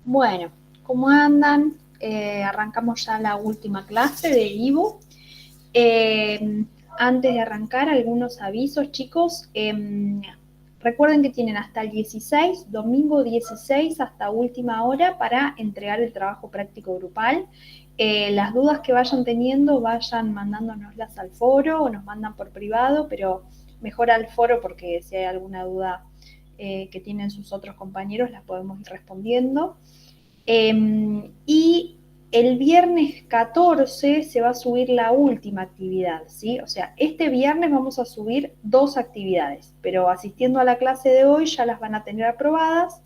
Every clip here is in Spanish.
Bueno, ¿cómo andan? Arrancamos ya la última clase de IBU. Antes de arrancar, algunos avisos, chicos. Recuerden que tienen hasta el 16, domingo 16, hasta última hora para entregar el trabajo práctico grupal. Las dudas que vayan teniendo, vayan mandándonoslas al foro o nos mandan por privado, pero mejor al foro porque si hay alguna duda que tienen sus otros compañeros, las podemos ir respondiendo. Y el viernes 14 se va a subir la última actividad, ¿sí? O sea, este viernes vamos a subir 2 actividades, pero asistiendo a la clase de hoy ya las van a tener aprobadas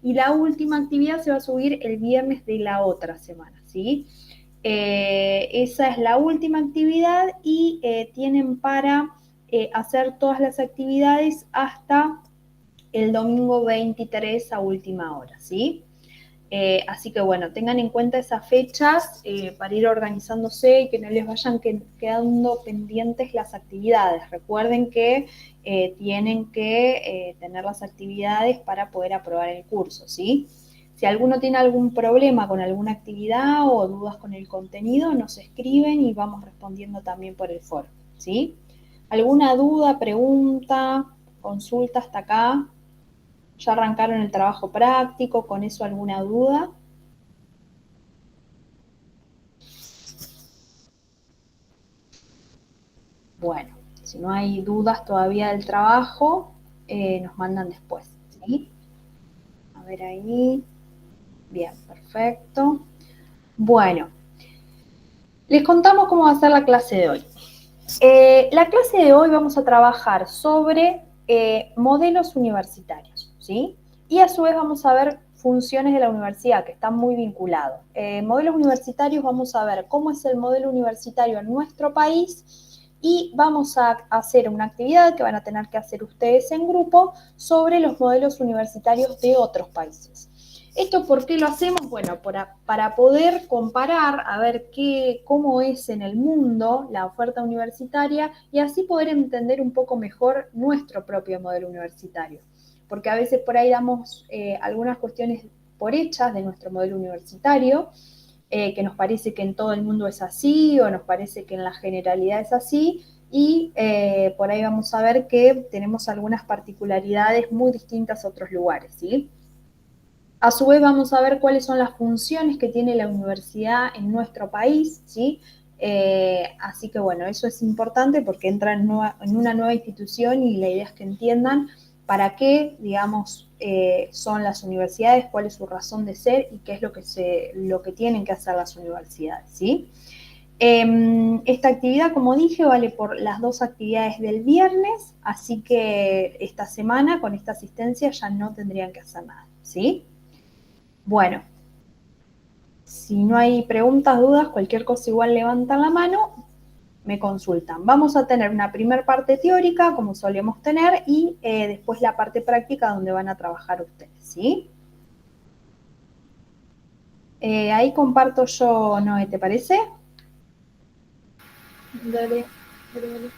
y la última actividad se va a subir el viernes de la otra semana, ¿sí? Esa es la última actividad y tienen para hacer todas las actividades hasta el domingo 23 a última hora, ¿sí? Así que bueno, tengan en cuenta esas fechas para ir organizándose y que no les vayan quedando pendientes las actividades. Recuerden que tienen que tener las actividades para poder aprobar el curso, ¿sí? Si alguno tiene algún problema con alguna actividad o dudas con el contenido, nos escriben y vamos respondiendo también por el foro, ¿sí? ¿Alguna duda, pregunta, consulta hasta acá? ¿Ya arrancaron el trabajo práctico? ¿Con eso alguna duda? Bueno, si no hay dudas todavía del trabajo, nos mandan después, ¿sí? A ver ahí. Bien, perfecto. Bueno, les contamos cómo va a ser la clase de hoy. La clase de hoy vamos a trabajar sobre modelos universitarios, ¿sí? Y a su vez vamos a ver funciones de la universidad que están muy vinculados. Modelos universitarios, vamos a ver cómo es el modelo universitario en nuestro país y vamos a hacer una actividad que van a tener que hacer ustedes en grupo sobre los modelos universitarios de otros países. ¿Esto por qué lo hacemos? Bueno, para poder comparar, a ver cómo es en el mundo la oferta universitaria y así poder entender un poco mejor nuestro propio modelo universitario. Porque a veces por ahí damos algunas cuestiones por hechas de nuestro modelo universitario, que nos parece que en todo el mundo es así o nos parece que en la generalidad es así, y por ahí vamos a ver que tenemos algunas particularidades muy distintas a otros lugares, ¿sí? A su vez vamos a ver cuáles son las funciones que tiene la universidad en nuestro país, ¿sí? Así que bueno, eso es importante porque entra en una nueva institución y la idea es que entiendan para qué, digamos, son las universidades, cuál es su razón de ser y qué es lo que tienen que hacer las universidades, ¿sí? Esta actividad, como dije, vale por las 2 actividades del viernes, así que esta semana con esta asistencia ya no tendrían que hacer nada, ¿sí? Bueno, si no hay preguntas, dudas, cualquier cosa igual levantan la mano, me consultan. Vamos a tener una primera parte teórica, como solemos tener, y después la parte práctica donde van a trabajar ustedes, ¿sí? Ahí comparto yo, Noé, ¿te parece? Dale, dale, dale.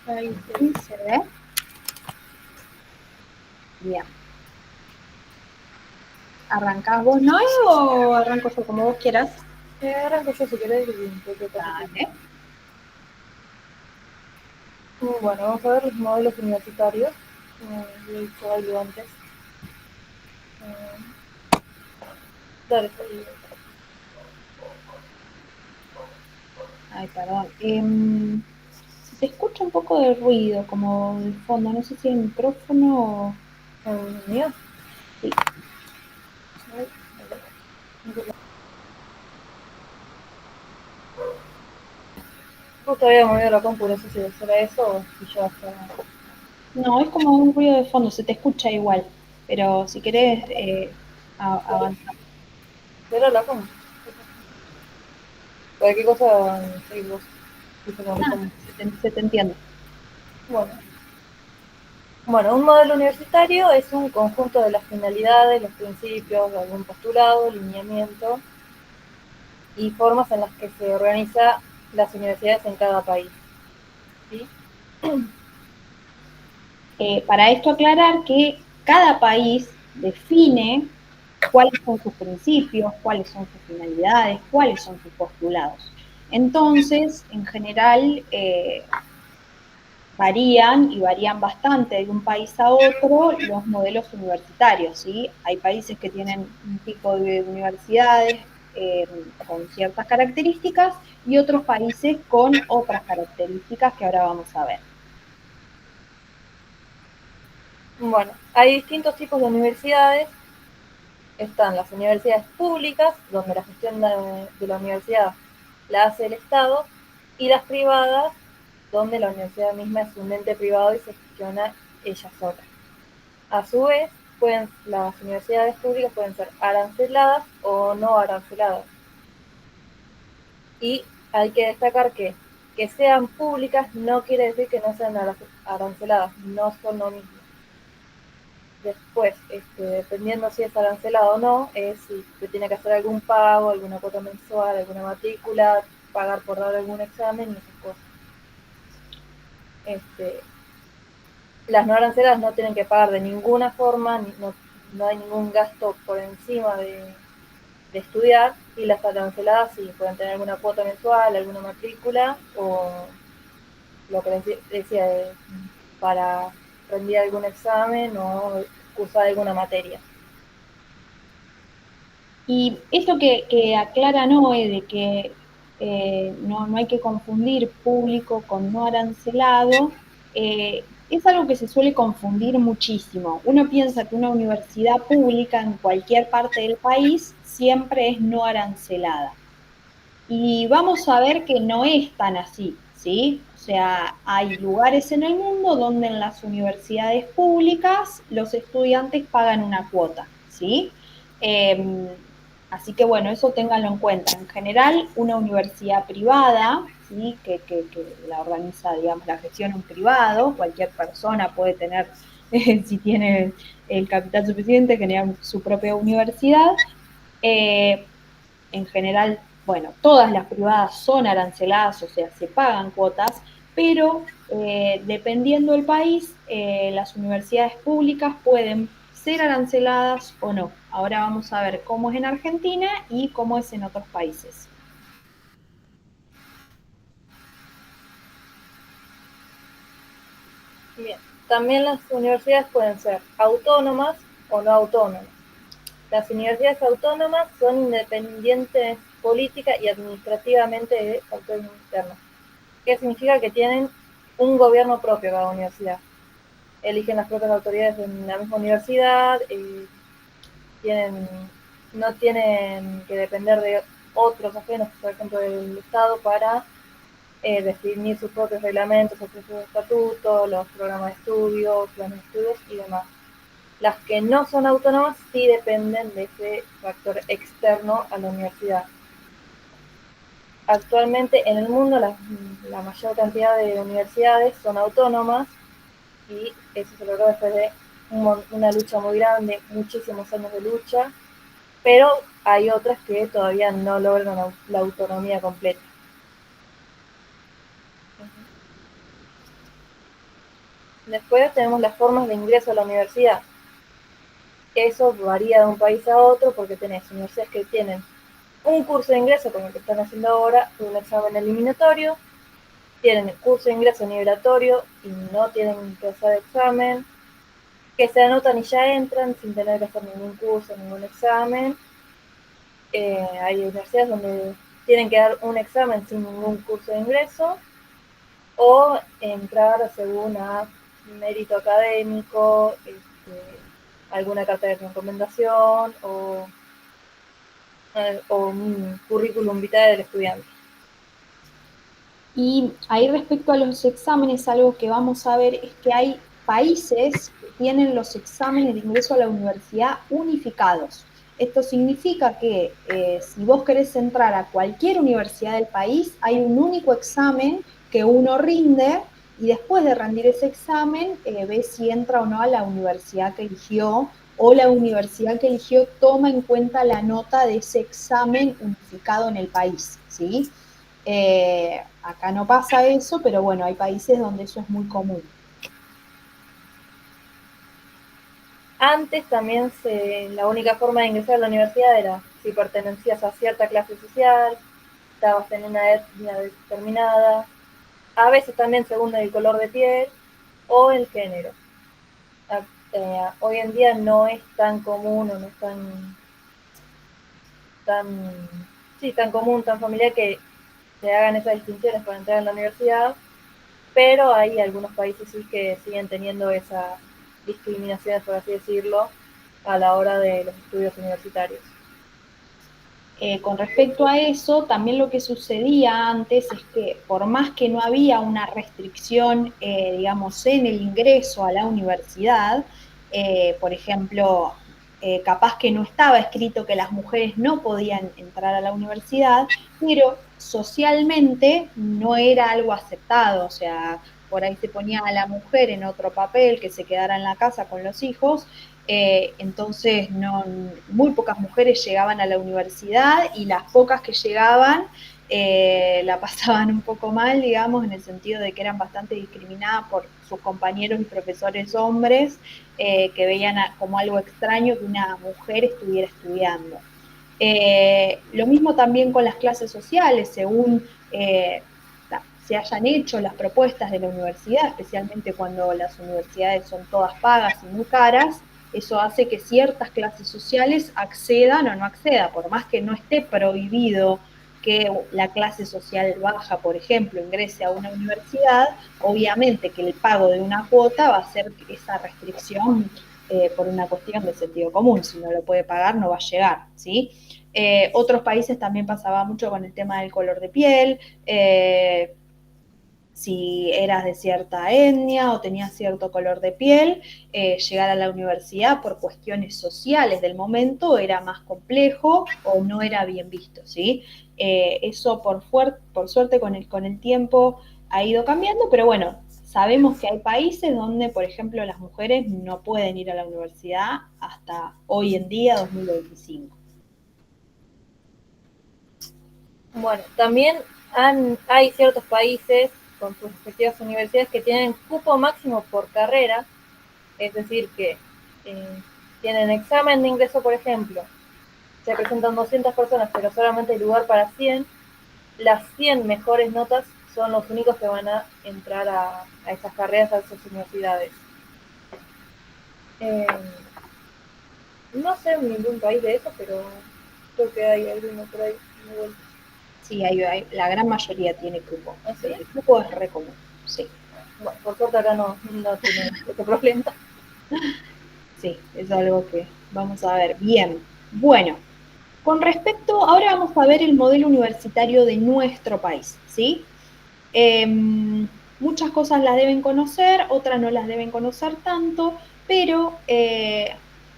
Ahí estoy. ¿Se ve? Bien. ¿Arrancás vos, Noé, o arranco yo como vos quieras? Arranco yo si querés y un poco paso. Dale. Bueno, vamos a ver los modelos universitarios. Como he dicho algo antes. Dale, dale. Ay, perdón. Se te escucha un poco de ruido, como de fondo. No sé si el micrófono o... ¿Mío? Sí. Justo había movido la compu, no sé si será eso o si ya está. No, es como un ruido de fondo, se te escucha igual, pero si querés avanzar. Pero la compu. Cualquier cosa, sí, vos. Dice con la Ah, compu. se te entiende. Bueno. Bueno, un modelo universitario es un conjunto de las finalidades, los principios, de algún postulado, lineamiento y formas en las que se organiza las universidades en cada país. ¿Sí? Para esto aclarar que cada país define cuáles son sus principios, cuáles son sus finalidades, cuáles son sus postulados. Entonces, en general, varían y varían bastante de un país a otro los modelos universitarios, ¿sí? Hay países que tienen un tipo de universidades con ciertas características y otros países con otras características que ahora vamos a ver. Bueno, hay distintos tipos de universidades. Están las universidades públicas, donde la gestión de la universidad la hace el Estado, y las privadas, donde la universidad misma es un ente privado y se gestiona ella sola. A su vez, las universidades públicas pueden ser aranceladas o no aranceladas. Y hay que destacar que sean públicas no quiere decir que no sean aranceladas, no son lo mismo. Después, dependiendo si es arancelado o no, es si se tiene que hacer algún pago, alguna cuota mensual, alguna matrícula, pagar por dar algún examen y esas cosas. Las no aranceladas no tienen que pagar de ninguna forma, no hay ningún gasto por encima de estudiar, y las aranceladas sí pueden tener alguna cuota mensual, alguna matrícula, o lo que les decía, para rendir algún examen o cursar alguna materia. Y esto que aclara Noé de que no hay que confundir público con no arancelado, es algo que se suele confundir muchísimo. Uno piensa que una universidad pública en cualquier parte del país siempre es no arancelada. Y vamos a ver que no es tan así, ¿sí? O sea, hay lugares en el mundo donde en las universidades públicas los estudiantes pagan una cuota, ¿sí? Así que bueno, eso ténganlo en cuenta. En general, una universidad privada, ¿sí? Que la organiza, digamos, la gestión un privado, cualquier persona puede tener, si tiene el capital suficiente, generar su propia universidad. Eh, en general, bueno, todas las privadas son aranceladas, o sea, se pagan cuotas, pero dependiendo del país, las universidades públicas pueden ser aranceladas o no. Ahora vamos a ver cómo es en Argentina y cómo es en otros países. Bien, también las universidades pueden ser autónomas o no autónomas. Las universidades autónomas son independientes política y administrativamente de autonomía interna. ¿Qué significa? Que tienen un gobierno propio cada universidad. Eligen las propias autoridades en la misma universidad, no tienen que depender de otros ajenos, por ejemplo del Estado, para definir sus propios reglamentos, sus propios estatutos, los programas de estudio, planes de estudios y demás. Las que no son autónomas sí dependen de ese factor externo a la universidad. Actualmente en el mundo la mayor cantidad de universidades son autónomas, y eso se logró después de una lucha muy grande, muchísimos años de lucha, pero hay otras que todavía no logran la autonomía completa. Después tenemos las formas de ingreso a la universidad. Eso varía de un país a otro porque tenés universidades que tienen un curso de ingreso, como el que están haciendo ahora, un examen eliminatorio, tienen el curso de ingreso nivelatorio y no tienen que hacer examen, que se anotan y ya entran sin tener que hacer ningún curso, ningún examen. Hay universidades donde tienen que dar un examen sin ningún curso de ingreso, o entrar según a mérito académico, alguna carta de recomendación o un currículum vitae del estudiante. Y ahí respecto a los exámenes, algo que vamos a ver es que hay países que tienen los exámenes de ingreso a la universidad unificados. Esto significa que si vos querés entrar a cualquier universidad del país, hay un único examen que uno rinde y después de rendir ese examen ves si entra o no a la universidad que eligió, o la universidad que eligió toma en cuenta la nota de ese examen unificado en el país, ¿sí? Acá no pasa eso, pero bueno, hay países donde eso es muy común. Antes también la única forma de ingresar a la universidad era si pertenecías a cierta clase social, estabas en una etnia determinada, a veces también según el color de piel o el género. Hoy en día no es tan común o no es tan común, tan familiar que se hagan esas distinciones para entrar en la universidad, pero hay algunos países sí que siguen teniendo esas discriminaciones, por así decirlo, a la hora de los estudios universitarios. Con respecto a eso, también lo que sucedía antes es que por más que no había una restricción, digamos, en el ingreso a la universidad, por ejemplo, capaz que no estaba escrito que las mujeres no podían entrar a la universidad, pero socialmente no era algo aceptado, o sea, por ahí se ponía a la mujer en otro papel, que se quedara en la casa con los hijos, entonces muy pocas mujeres llegaban a la universidad y las pocas que llegaban la pasaban un poco mal, digamos, en el sentido de que eran bastante discriminadas por sus compañeros y profesores hombres que veían como algo extraño que una mujer estuviera estudiando. Lo mismo también con las clases sociales, según se hayan hecho las propuestas de la universidad, especialmente cuando las universidades son todas pagas y muy caras, eso hace que ciertas clases sociales accedan o no accedan, por más que no esté prohibido que la clase social baja, por ejemplo, ingrese a una universidad, obviamente que el pago de una cuota va a ser esa restricción por una cuestión de sentido común. Si no lo puede pagar, no va a llegar, ¿sí? Otros países también pasaba mucho con el tema del color de piel, si eras de cierta etnia o tenías cierto color de piel, llegar a la universidad por cuestiones sociales del momento era más complejo o no era bien visto, ¿sí? Eso por suerte con el tiempo ha ido cambiando, pero bueno, sabemos que hay países donde, por ejemplo, las mujeres no pueden ir a la universidad hasta hoy en día, 2025. Bueno, también hay ciertos países con sus respectivas universidades que tienen cupo máximo por carrera, es decir, que tienen examen de ingreso, por ejemplo, se presentan 200 personas, pero solamente hay lugar para 100, las 100 mejores notas son los únicos que van a entrar a esas carreras, a esas universidades. No sé en ningún país de eso, pero creo que hay alguno por ahí. Sí, la gran mayoría tiene cupo. ¿Ah, sí? El cupo es re común, sí. Bueno, por suerte acá no tiene este problema. Sí, es algo que vamos a ver. Bien, bueno, con respecto, ahora vamos a ver el modelo universitario de nuestro país, ¿sí? Muchas cosas las deben conocer, otras no las deben conocer tanto, pero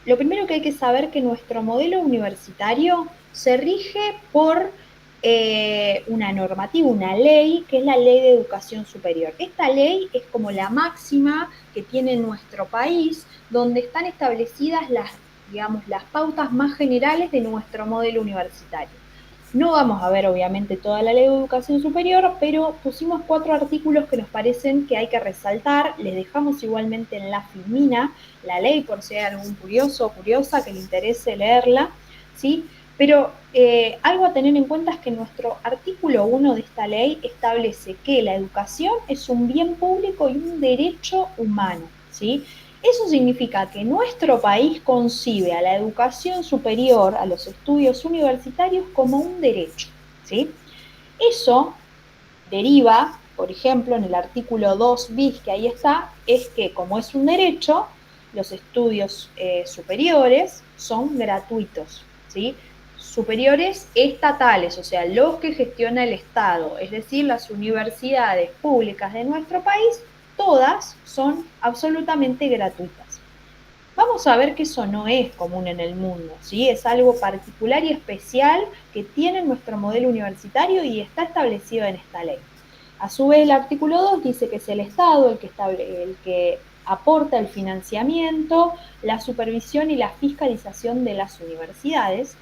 lo primero que hay que saber es que nuestro modelo universitario se rige por una normativa, una ley, que es la Ley de Educación Superior. Esta ley es como la máxima que tiene nuestro país, donde están establecidas digamos, las pautas más generales de nuestro modelo universitario. No vamos a ver, obviamente, toda la Ley de Educación Superior, pero pusimos 4 artículos que nos parecen que hay que resaltar. Les dejamos igualmente en la filmina la ley, por si hay algún curioso o curiosa que le interese leerla, ¿sí? Pero algo a tener en cuenta es que nuestro artículo 1 de esta ley establece que la educación es un bien público y un derecho humano, ¿sí? Eso significa que nuestro país concibe a la educación superior, a los estudios universitarios, como un derecho, ¿sí? Eso deriva, por ejemplo, en el artículo 2 bis que ahí está, es que como es un derecho, los estudios superiores son gratuitos, ¿sí? Superiores estatales, o sea, los que gestiona el Estado, es decir, las universidades públicas de nuestro país, todas son absolutamente gratuitas. Vamos a ver que eso no es común en el mundo, ¿sí? Es algo particular y especial que tiene nuestro modelo universitario y está establecido en esta ley. A su vez, el artículo 2 dice que es el Estado el que aporta el financiamiento, la supervisión y la fiscalización de las universidades.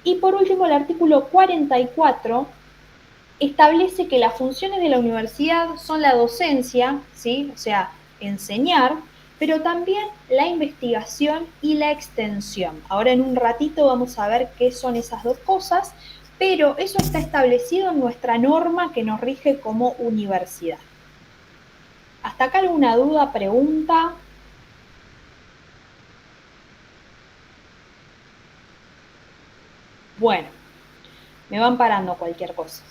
Y por último, el artículo 44 establece que las funciones de la universidad son la docencia, ¿sí? O sea, enseñar, pero también la investigación y la extensión. Ahora en un ratito vamos a ver qué son esas dos cosas, pero eso está establecido en nuestra norma que nos rige como universidad. ¿Hasta acá alguna duda, pregunta? Bueno, me van parando cualquier cosa.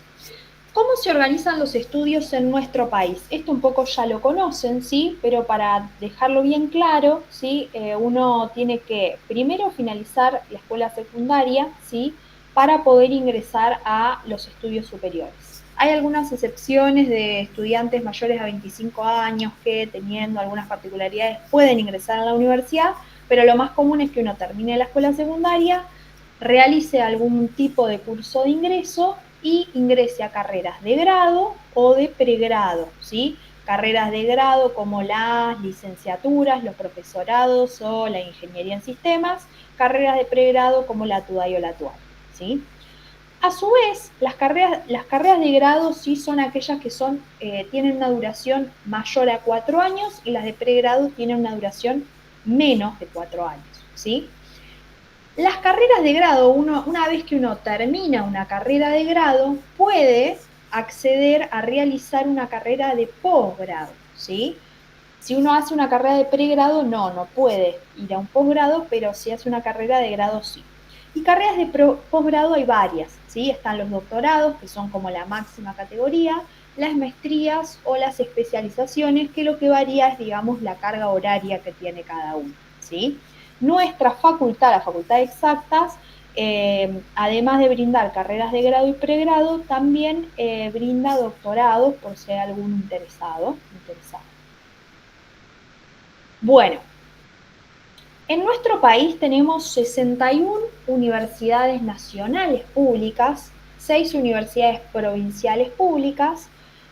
¿Cómo se organizan los estudios en nuestro país? Esto un poco ya lo conocen, ¿sí? Pero para dejarlo bien claro, ¿sí? Uno tiene que primero finalizar la escuela secundaria, ¿sí? Para poder ingresar a los estudios superiores. Hay algunas excepciones de estudiantes mayores a 25 años que, teniendo algunas particularidades, pueden ingresar a la universidad, pero lo más común es que uno termine la escuela secundaria, realice algún tipo de curso de ingreso y ingrese a carreras de grado o de pregrado, ¿sí? Carreras de grado como las licenciaturas, los profesorados o la ingeniería en sistemas, carreras de pregrado como la TUDAI o la TUAI, ¿sí? A su vez, las carreras de grado sí son aquellas que tienen una duración mayor a 4 años y las de pregrado tienen una duración menos de 4 años, ¿sí? Las carreras de grado, una vez que uno termina una carrera de grado, puede acceder a realizar una carrera de posgrado, ¿sí? Si uno hace una carrera de pregrado, no puede ir a un posgrado, pero si hace una carrera de grado, sí. Y carreras de posgrado hay varias, ¿sí? Están los doctorados, que son como la máxima categoría, las maestrías o las especializaciones, que lo que varía es, digamos, la carga horaria que tiene cada uno, ¿sí? Nuestra facultad, la Facultad de Exactas, además de brindar carreras de grado y pregrado, también brinda doctorados por si hay algún interesado. Bueno, en nuestro país tenemos 61 universidades nacionales públicas, 6 universidades provinciales públicas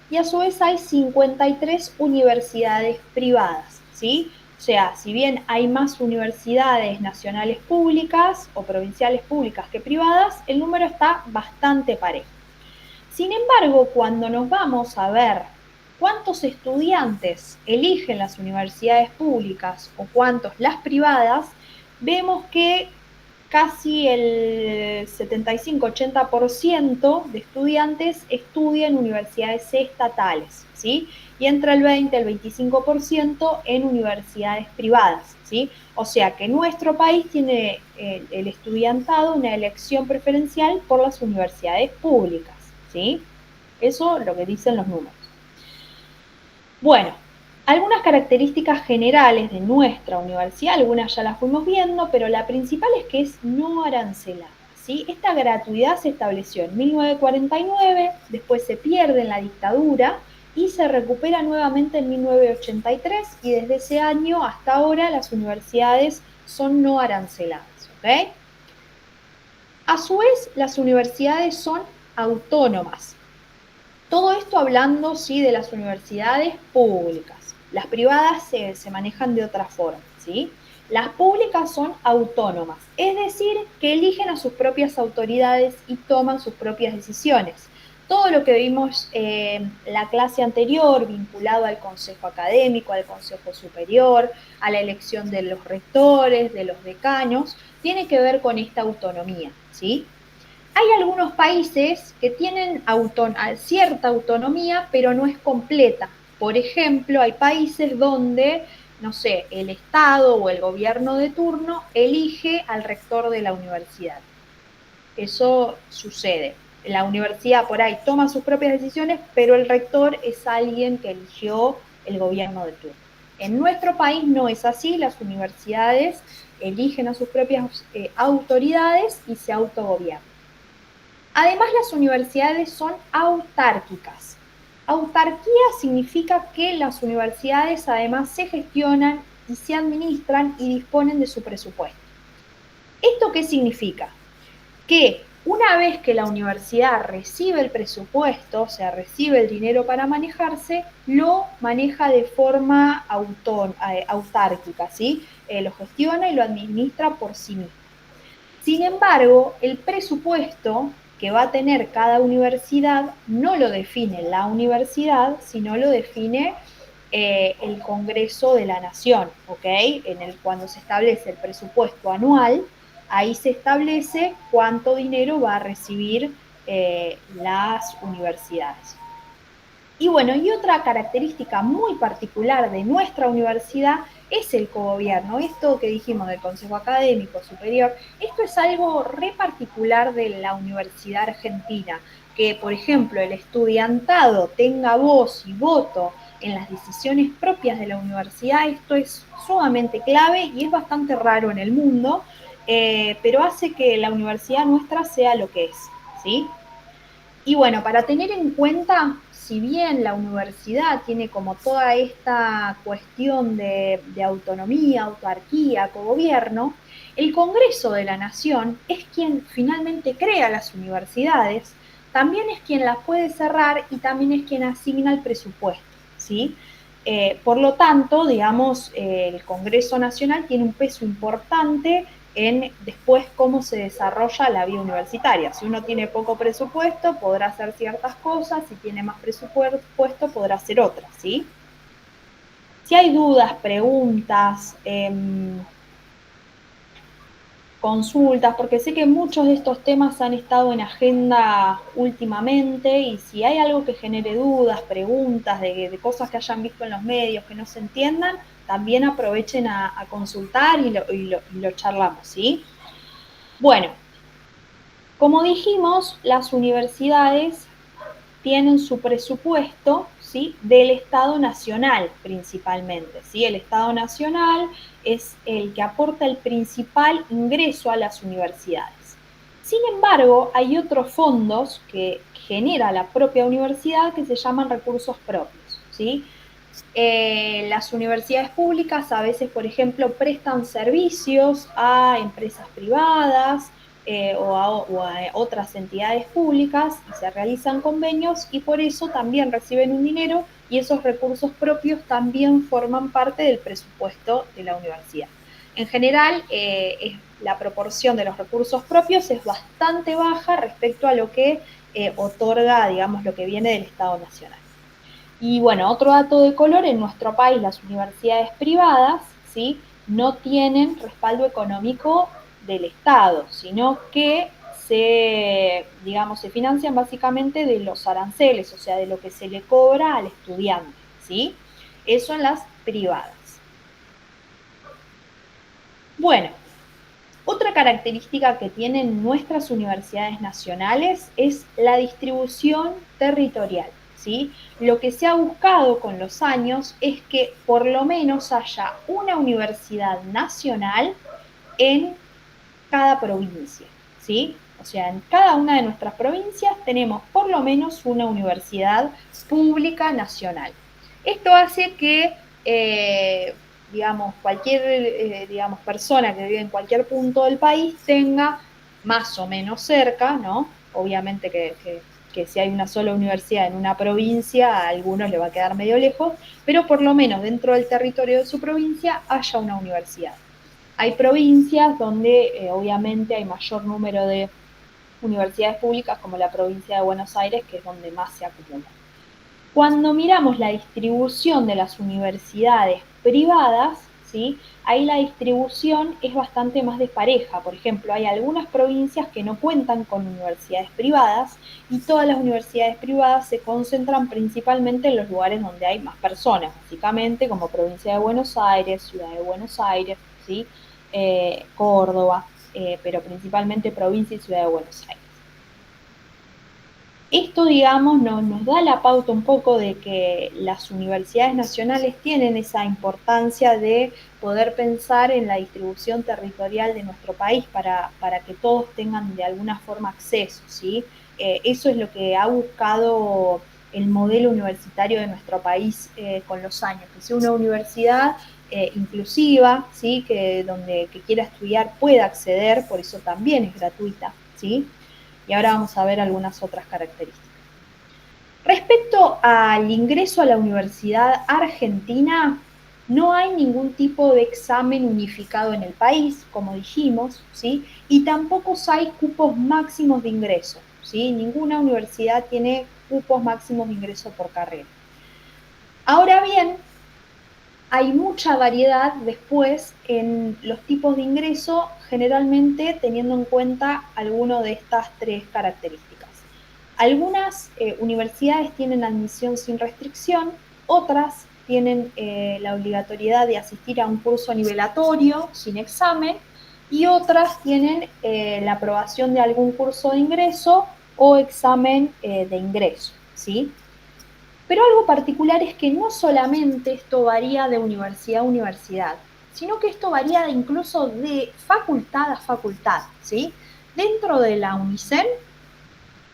y a su vez hay 53 universidades privadas, ¿sí? O sea, si bien hay más universidades nacionales públicas o provinciales públicas que privadas, el número está bastante parejo. Sin embargo, cuando nos vamos a ver cuántos estudiantes eligen las universidades públicas o cuántos las privadas, vemos que casi el 75-80% de estudiantes estudian en universidades estatales, ¿sí? Y entre el 20 y el 25% en universidades privadas, ¿sí? O sea que nuestro país tiene el estudiantado una elección preferencial por las universidades públicas, ¿sí? Eso es lo que dicen los números. Bueno, algunas características generales de nuestra universidad, algunas ya las fuimos viendo, pero la principal es que es no arancelada, ¿sí? Esta gratuidad se estableció en 1949, después se pierde en la dictadura y se recupera nuevamente en 1983 y desde ese año hasta ahora las universidades son no aranceladas, ¿ok? A su vez, las universidades son autónomas. Todo esto hablando, sí, de las universidades públicas. Las privadas se manejan de otra forma, ¿sí? Las públicas son autónomas, es decir, que eligen a sus propias autoridades y toman sus propias decisiones. Todo lo que vimos en la clase anterior, vinculado al consejo académico, al consejo superior, a la elección de los rectores, de los decanos, tiene que ver con esta autonomía, ¿sí? Hay algunos países que tienen cierta autonomía, pero no es completa. Por ejemplo, hay países donde, no sé, el Estado o el gobierno de turno elige al rector de la universidad. Eso sucede. La universidad por ahí toma sus propias decisiones, pero el rector es alguien que eligió el gobierno de turno. En nuestro país no es así, las universidades eligen a sus propias autoridades y se autogobiernan. Además, las universidades son autárquicas. Autarquía significa que las universidades además se gestionan y se administran y disponen de su presupuesto. ¿Esto qué significa? Que una vez que la universidad recibe el presupuesto, o sea, recibe el dinero para manejarse, lo maneja de forma autárquica, ¿sí? Lo gestiona y lo administra por sí mismo. Sin embargo, el presupuesto que va a tener cada universidad no lo define la universidad, sino lo define el Congreso de la Nación, ¿ok? Cuando se establece el presupuesto anual, ahí se establece cuánto dinero va a recibir las universidades. Y bueno, y otra característica muy particular de nuestra universidad es el cogobierno. Esto que dijimos del Consejo Académico Superior, esto es algo re particular de la Universidad Argentina, que por ejemplo el estudiantado tenga voz y voto en las decisiones propias de la universidad, esto es sumamente clave y es bastante raro en el mundo, pero hace que la universidad nuestra sea lo que es, ¿sí? Y bueno, para tener en cuenta, si bien la universidad tiene como toda esta cuestión de autonomía, autarquía, cogobierno, el Congreso de la Nación es quien finalmente crea las universidades, también es quien las puede cerrar y también es quien asigna el presupuesto, ¿sí? Por lo tanto, digamos, el Congreso Nacional tiene un peso importante en después cómo se desarrolla la vida universitaria. Si uno tiene poco presupuesto, podrá hacer ciertas cosas, si tiene más presupuesto, podrá hacer otras, ¿sí? Si hay dudas, preguntas, consultas, porque sé que muchos de estos temas han estado en agenda últimamente y si hay algo que genere dudas, preguntas de cosas que hayan visto en los medios que no se entiendan, también aprovechen a consultar y lo charlamos, ¿sí? Bueno, como dijimos, las universidades tienen su presupuesto, ¿sí?, del Estado Nacional principalmente, ¿sí? El Estado Nacional es el que aporta el principal ingreso a las universidades. Sin embargo, hay otros fondos que genera la propia universidad que se llaman recursos propios, ¿sí? Las universidades públicas a veces, por ejemplo, prestan servicios a empresas privadas o a otras entidades públicas y se realizan convenios y por eso también reciben un dinero y esos recursos propios también forman parte del presupuesto de la universidad. En general, la proporción de los recursos propios es bastante baja respecto a lo que otorga, digamos, lo que viene del Estado Nacional. Y bueno, otro dato de color, en nuestro país las universidades privadas, ¿sí?, no tienen respaldo económico del Estado, sino que digamos, se financian básicamente de los aranceles, o sea, de lo que se le cobra al estudiante, ¿sí? Eso en las privadas. Bueno, otra característica que tienen nuestras universidades nacionales es la distribución territorial, ¿sí? Lo que se ha buscado con los años es que por lo menos haya una universidad nacional en cada provincia, ¿sí? O sea, en cada una de nuestras provincias tenemos por lo menos una universidad pública nacional. Esto hace que digamos, cualquier digamos, persona que vive en cualquier punto del país tenga más o menos cerca, ¿no? Obviamente que si hay una sola universidad en una provincia, a algunos le va a quedar medio lejos, pero por lo menos dentro del territorio de su provincia haya una universidad. Hay provincias donde obviamente hay mayor número de universidades públicas, como la provincia de Buenos Aires, que es donde más se acumulan. Cuando miramos la distribución de las universidades privadas, ¿sí?, ahí la distribución es bastante más despareja. Por ejemplo, hay algunas provincias que no cuentan con universidades privadas y todas las universidades privadas se concentran principalmente en los lugares donde hay más personas, básicamente como provincia de Buenos Aires, ciudad de Buenos Aires, ¿sí?, Córdoba, pero principalmente provincia y ciudad de Buenos Aires. Esto, digamos, nos da la pauta un poco de que las universidades nacionales tienen esa importancia de poder pensar en la distribución territorial de nuestro país para que todos tengan de alguna forma acceso, ¿sí? Eso es lo que ha buscado el modelo universitario de nuestro país con los años, que sea una universidad inclusiva, ¿sí?, que donde que quiera estudiar pueda acceder, por eso también es gratuita, ¿sí? Y ahora vamos a ver algunas otras características. Respecto al ingreso a la Universidad Argentina, no hay ningún tipo de examen unificado en el país, como dijimos, ¿sí?, y tampoco hay cupos máximos de ingreso, ¿sí? Ninguna universidad tiene cupos máximos de ingreso por carrera. Ahora bien, hay mucha variedad después en los tipos de ingreso, generalmente teniendo en cuenta alguna de estas tres características. Algunas universidades tienen admisión sin restricción, otras tienen la obligatoriedad de asistir a un curso nivelatorio sin examen y otras tienen la aprobación de algún curso de ingreso o examen de ingreso, ¿sí? Pero algo particular es que no solamente esto varía de universidad a universidad, sino que esto varía incluso de facultad a facultad, ¿sí? Dentro de la UNICEN,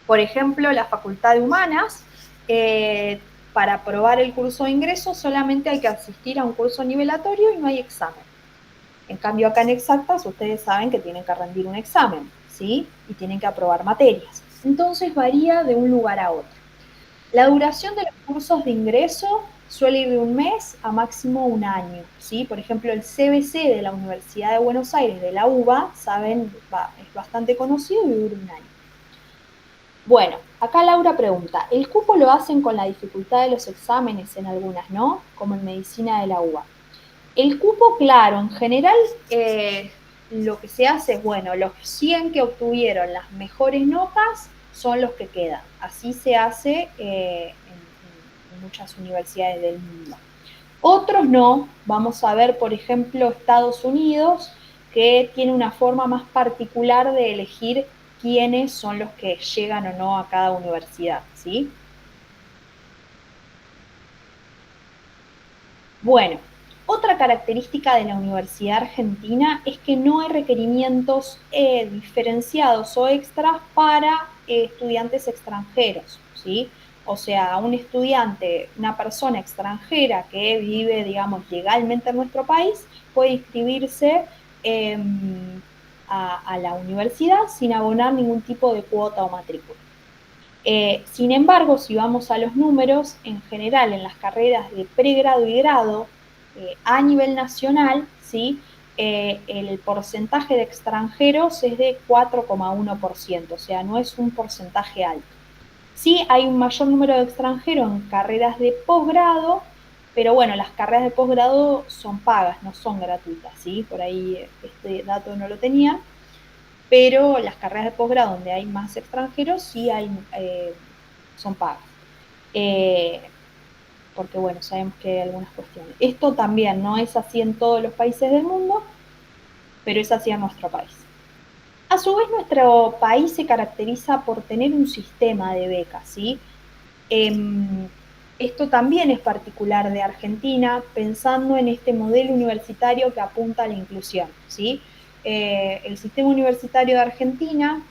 por ejemplo, la Facultad de Humanas, para aprobar el curso de ingreso solamente hay que asistir a un curso nivelatorio y no hay examen. En cambio, acá en Exactas, ustedes saben que tienen que rendir un examen, ¿sí? Y tienen que aprobar materias. Entonces varía de un lugar a otro. La duración de los cursos de ingreso suele ir de un mes a máximo un año, ¿sí? Por ejemplo, el CBC de la Universidad de Buenos Aires, de la UBA, saben, es bastante conocido y dura un año. Bueno, acá Laura pregunta, ¿el cupo lo hacen con la dificultad de los exámenes en algunas, no? Como en medicina de la UBA. El cupo, claro, en general lo que se hace es, bueno, los 100 que obtuvieron las mejores notas son los que quedan. Así se hace en muchas universidades del mundo. Otros no. Vamos a ver, por ejemplo, Estados Unidos, que tiene una forma más particular de elegir quiénes son los que llegan o no a cada universidad, ¿sí? Bueno, otra característica de la Universidad Argentina es que no hay requerimientos diferenciados o extras para estudiantes extranjeros, ¿sí? O sea, un estudiante, una persona extranjera que vive, digamos, legalmente en nuestro país, puede inscribirse a la universidad sin abonar ningún tipo de cuota o matrícula. Sin embargo, si vamos a los números, en general en las carreras de pregrado y grado a nivel nacional, ¿sí? El porcentaje de extranjeros es de 4,1%, o sea, no es un porcentaje alto. Sí hay un mayor número de extranjeros en carreras de posgrado, pero bueno, las carreras de posgrado son pagas, no son gratuitas, ¿sí? Por ahí este dato no lo tenía, pero las carreras de posgrado donde hay más extranjeros sí son pagas. Porque bueno, sabemos que hay algunas cuestiones. Esto también no es así en todos los países del mundo, pero es así en nuestro país. A su vez, nuestro país se caracteriza por tener un sistema de becas, ¿sí? Esto también es particular de Argentina, pensando en este modelo universitario que apunta a la inclusión, ¿sí? El sistema universitario de Argentina,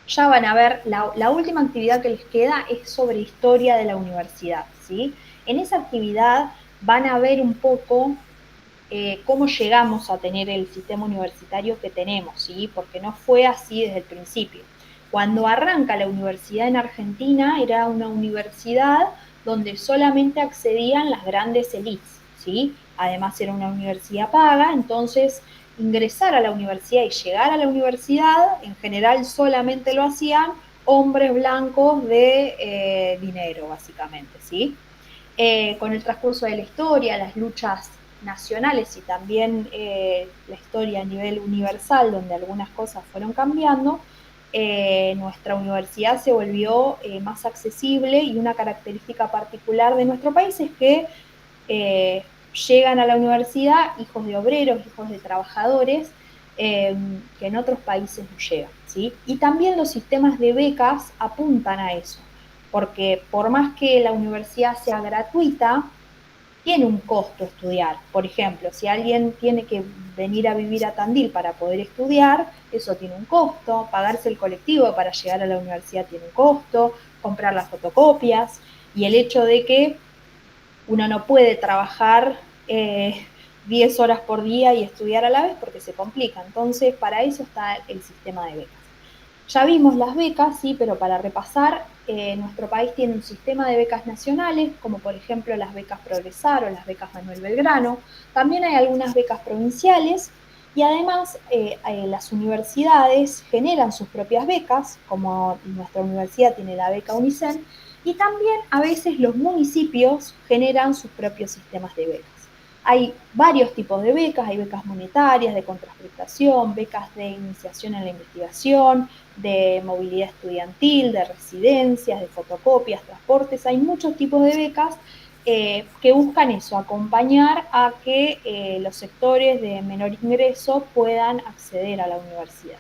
ya van a ver, la última actividad que les queda es sobre historia de la universidad, ¿sí? En esa actividad van a ver un poco cómo llegamos a tener el sistema universitario que tenemos, ¿sí? Porque no fue así desde el principio. Cuando arranca la universidad en Argentina, era una universidad donde solamente accedían las grandes élites, ¿sí? Además era una universidad paga, entonces ingresar a la universidad y llegar a la universidad, en general solamente lo hacían hombres blancos de dinero, básicamente, ¿sí? Con el transcurso de la historia, las luchas nacionales y también la historia a nivel universal, donde algunas cosas fueron cambiando, nuestra universidad se volvió más accesible y una característica particular de nuestro país es que llegan a la universidad hijos de obreros, hijos de trabajadores, que en otros países no llegan, ¿sí? Y también los sistemas de becas apuntan a eso, porque por más que la universidad sea gratuita, tiene un costo estudiar. Por ejemplo, si alguien tiene que venir a vivir a Tandil para poder estudiar, eso tiene un costo, pagarse el colectivo para llegar a la universidad tiene un costo, comprar las fotocopias, y el hecho de que uno no puede trabajar 10 horas por día y estudiar a la vez porque se complica. Entonces, para eso está el sistema de becas. Ya vimos las becas, sí, pero para repasar, nuestro país tiene un sistema de becas nacionales, como por ejemplo las becas Progresar o las becas Manuel Belgrano. También hay algunas becas provinciales, Y además, las universidades generan sus propias becas, como nuestra universidad tiene la beca UNICEN, y también a veces los municipios generan sus propios sistemas de becas. Hay varios tipos de becas, hay becas monetarias, de contraprestación, becas de iniciación en la investigación, de movilidad estudiantil, de residencias, de fotocopias, transportes, hay muchos tipos de becas que buscan eso, acompañar a que los sectores de menor ingreso puedan acceder a la universidad.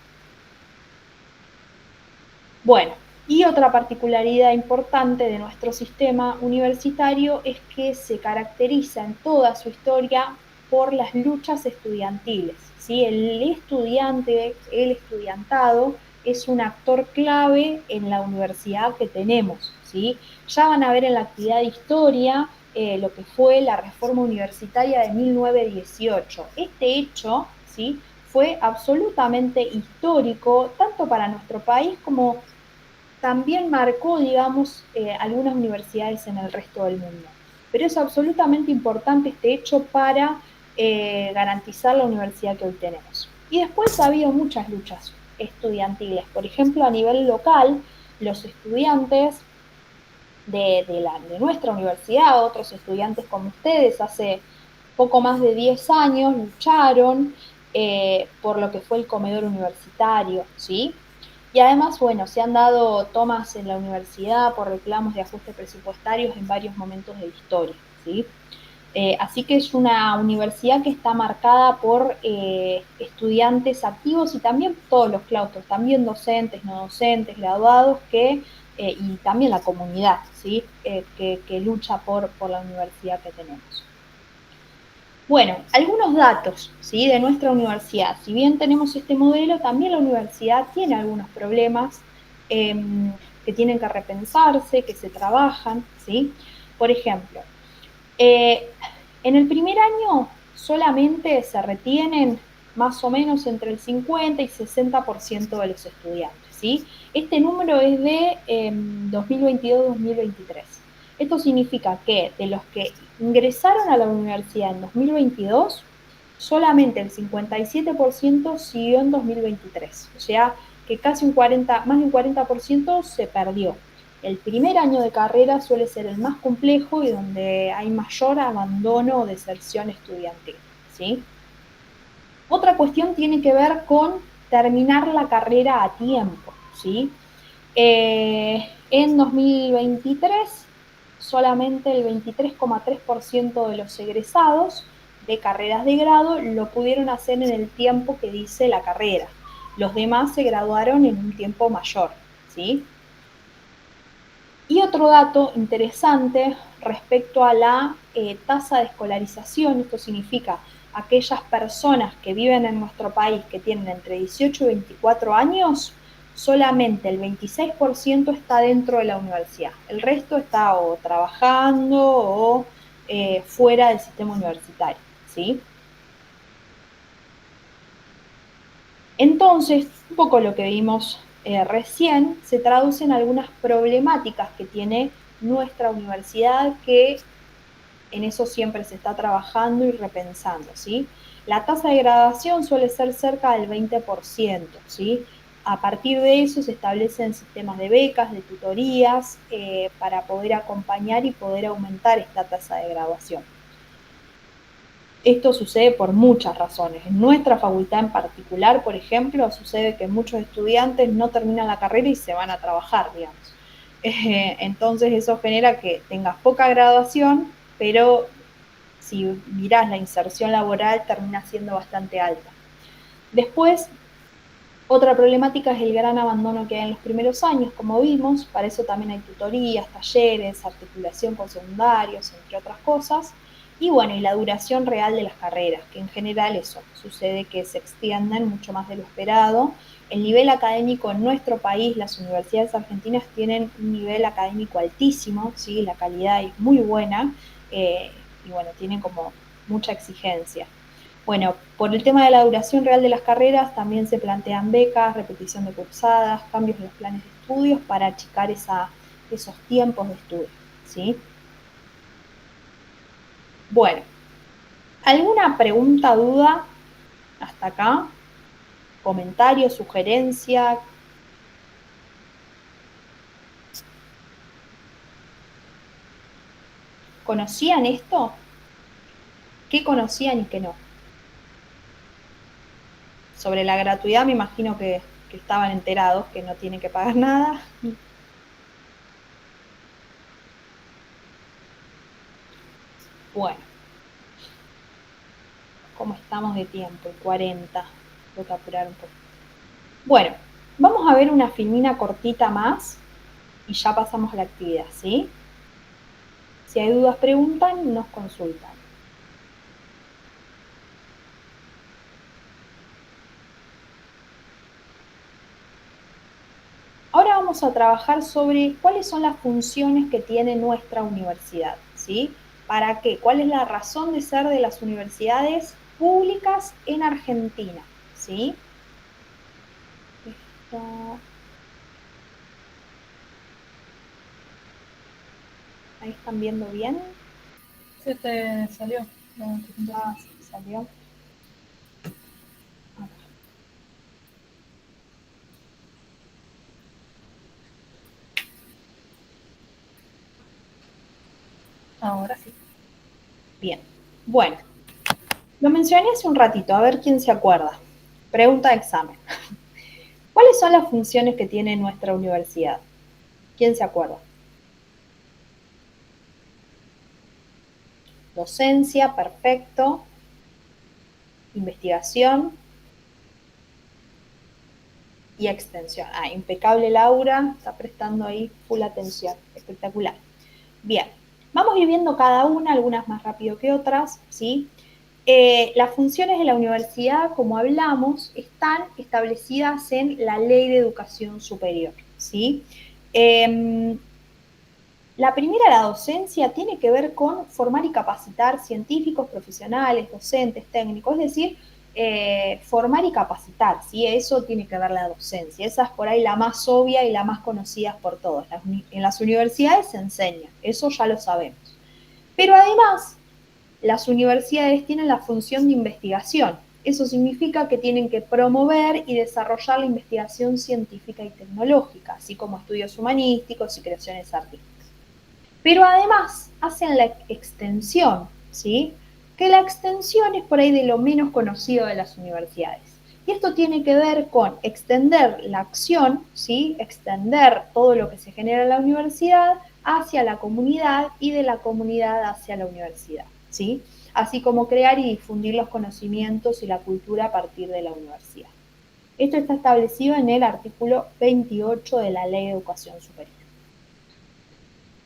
Bueno, y otra particularidad importante de nuestro sistema universitario es que se caracteriza en toda su historia por las luchas estudiantiles, ¿sí? El estudiante, el estudiantado, es un actor clave en la universidad que tenemos, ¿sí? Ya van a ver en la actividad de historia lo que fue la reforma universitaria de 1918. Este hecho, ¿sí?, fue absolutamente histórico, tanto para nuestro país como también marcó, digamos, algunas universidades en el resto del mundo. Pero es absolutamente importante este hecho para garantizar la universidad que hoy tenemos. Y después ha habido muchas luchas estudiantiles. Por ejemplo, a nivel local, los estudiantes de nuestra universidad, otros estudiantes como ustedes, hace poco más de 10 años lucharon por lo que fue el comedor universitario, ¿sí? Y además, bueno, se han dado tomas en la universidad por reclamos de ajustes presupuestarios en varios momentos de la historia, ¿sí? Así que es una universidad que está marcada por estudiantes activos y también todos los claustros, también docentes, no docentes, graduados, y también la comunidad, ¿sí?, que lucha por la universidad que tenemos. Bueno, algunos datos, ¿sí?, de nuestra universidad. Si bien tenemos este modelo, también la universidad tiene algunos problemas que tienen que repensarse, que se trabajan, ¿sí? Por ejemplo, en el primer año solamente se retienen más o menos entre el 50 y 60% de los estudiantes, ¿sí? Este número es de 2022-2023. Esto significa que de los que ingresaron a la universidad en 2022, solamente el 57% siguió en 2023. O sea, que casi más de un 40% se perdió. El primer año de carrera suele ser el más complejo y donde hay mayor abandono o deserción estudiantil, ¿sí? Otra cuestión tiene que ver con terminar la carrera a tiempo, ¿sí? En 2023, solamente el 23,3% de los egresados de carreras de grado lo pudieron hacer en el tiempo que dice la carrera. Los demás se graduaron en un tiempo mayor, ¿sí? Y otro dato interesante respecto a la tasa de escolarización, esto significa aquellas personas que viven en nuestro país que tienen entre 18 y 24 años, solamente el 26% está dentro de la universidad. El resto está o trabajando o fuera del sistema universitario, ¿sí? Entonces, un poco lo que vimos recién se traduce en algunas problemáticas que tiene nuestra universidad, que en eso siempre se está trabajando y repensando, ¿sí? La tasa de graduación suele ser cerca del 20%, ¿sí? A partir de eso se establecen sistemas de becas, de tutorías, para poder acompañar y poder aumentar esta tasa de graduación. Esto sucede por muchas razones. En nuestra facultad en particular, por ejemplo, sucede que muchos estudiantes no terminan la carrera y se van a trabajar, digamos. Entonces eso genera que tengas poca graduación, pero si mirás la inserción laboral termina siendo bastante alta. Después, otra problemática es el gran abandono que hay en los primeros años, como vimos. Para eso también hay tutorías, talleres, articulación con secundarios, entre otras cosas. Y bueno, y la duración real de las carreras, que en general eso sucede que se extienden mucho más de lo esperado. El nivel académico en nuestro país, las universidades argentinas tienen un nivel académico altísimo, ¿sí? La calidad es muy buena, y bueno, tienen como mucha exigencia. Bueno, por el tema de la duración real de las carreras también se plantean becas, repetición de cursadas, cambios en los planes de estudios para achicar esos tiempos de estudio, ¿sí? Bueno, ¿alguna pregunta, duda? Hasta acá. Comentario, sugerencia. ¿Conocían esto? ¿Qué conocían y qué no? Sobre la gratuidad me imagino que estaban enterados, que no tienen que pagar nada. Bueno, ¿cómo estamos de tiempo? 40. Tengo que apurar un poco. Bueno, vamos a ver una filmina cortita más y ya pasamos a la actividad, ¿sí? Si hay dudas, preguntan, nos consultan. Ahora vamos a trabajar sobre cuáles son las funciones que tiene nuestra universidad, ¿sí? ¿Para qué? ¿Cuál es la razón de ser de las universidades públicas en Argentina? ¿Sí? ¿Ahí están viendo bien? Se te salió. Ah, sí, salió. Ahora sí. Bien. Bueno, lo mencioné hace un ratito, a ver quién se acuerda. Pregunta de examen. ¿Cuáles son las funciones que tiene nuestra universidad? ¿Quién se acuerda? Docencia, perfecto. Investigación y extensión. Ah, impecable Laura, está prestando ahí full atención. Espectacular. Bien, vamos a ir viendo cada una, algunas más rápido que otras, ¿sí? Las funciones de la universidad, como hablamos, están establecidas en la Ley de Educación Superior, ¿sí? La primera, la docencia, tiene que ver con formar y capacitar científicos, profesionales, docentes, técnicos, es decir, formar y capacitar, ¿sí? Eso tiene que ver la docencia. Esa es por ahí la más obvia y la más conocida por todos. En las universidades se enseña, eso ya lo sabemos. Pero además, las universidades tienen la función de investigación. Eso significa que tienen que promover y desarrollar la investigación científica y tecnológica, así como estudios humanísticos y creaciones artísticas. Pero además hacen la extensión, ¿sí? Que la extensión es por ahí de lo menos conocido de las universidades. Y esto tiene que ver con extender la acción, ¿sí? Extender todo lo que se genera en la universidad hacia la comunidad y de la comunidad hacia la universidad, ¿sí? Así como crear y difundir los conocimientos y la cultura a partir de la universidad. Esto está establecido en el artículo 28 de la Ley de Educación Superior.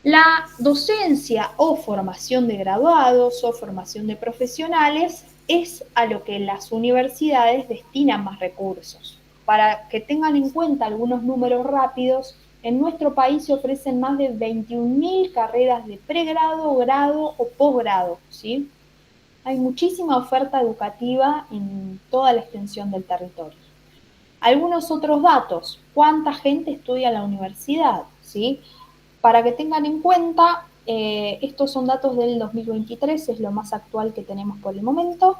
La docencia o formación de graduados o formación de profesionales es a lo que las universidades destinan más recursos. Para que tengan en cuenta algunos números rápidos, en nuestro país se ofrecen más de 21.000 carreras de pregrado, grado o posgrado, ¿sí? Hay muchísima oferta educativa en toda la extensión del territorio. Algunos otros datos, ¿cuánta gente estudia en la universidad? ¿Sí? Para que tengan en cuenta, estos son datos del 2023, es lo más actual que tenemos por el momento.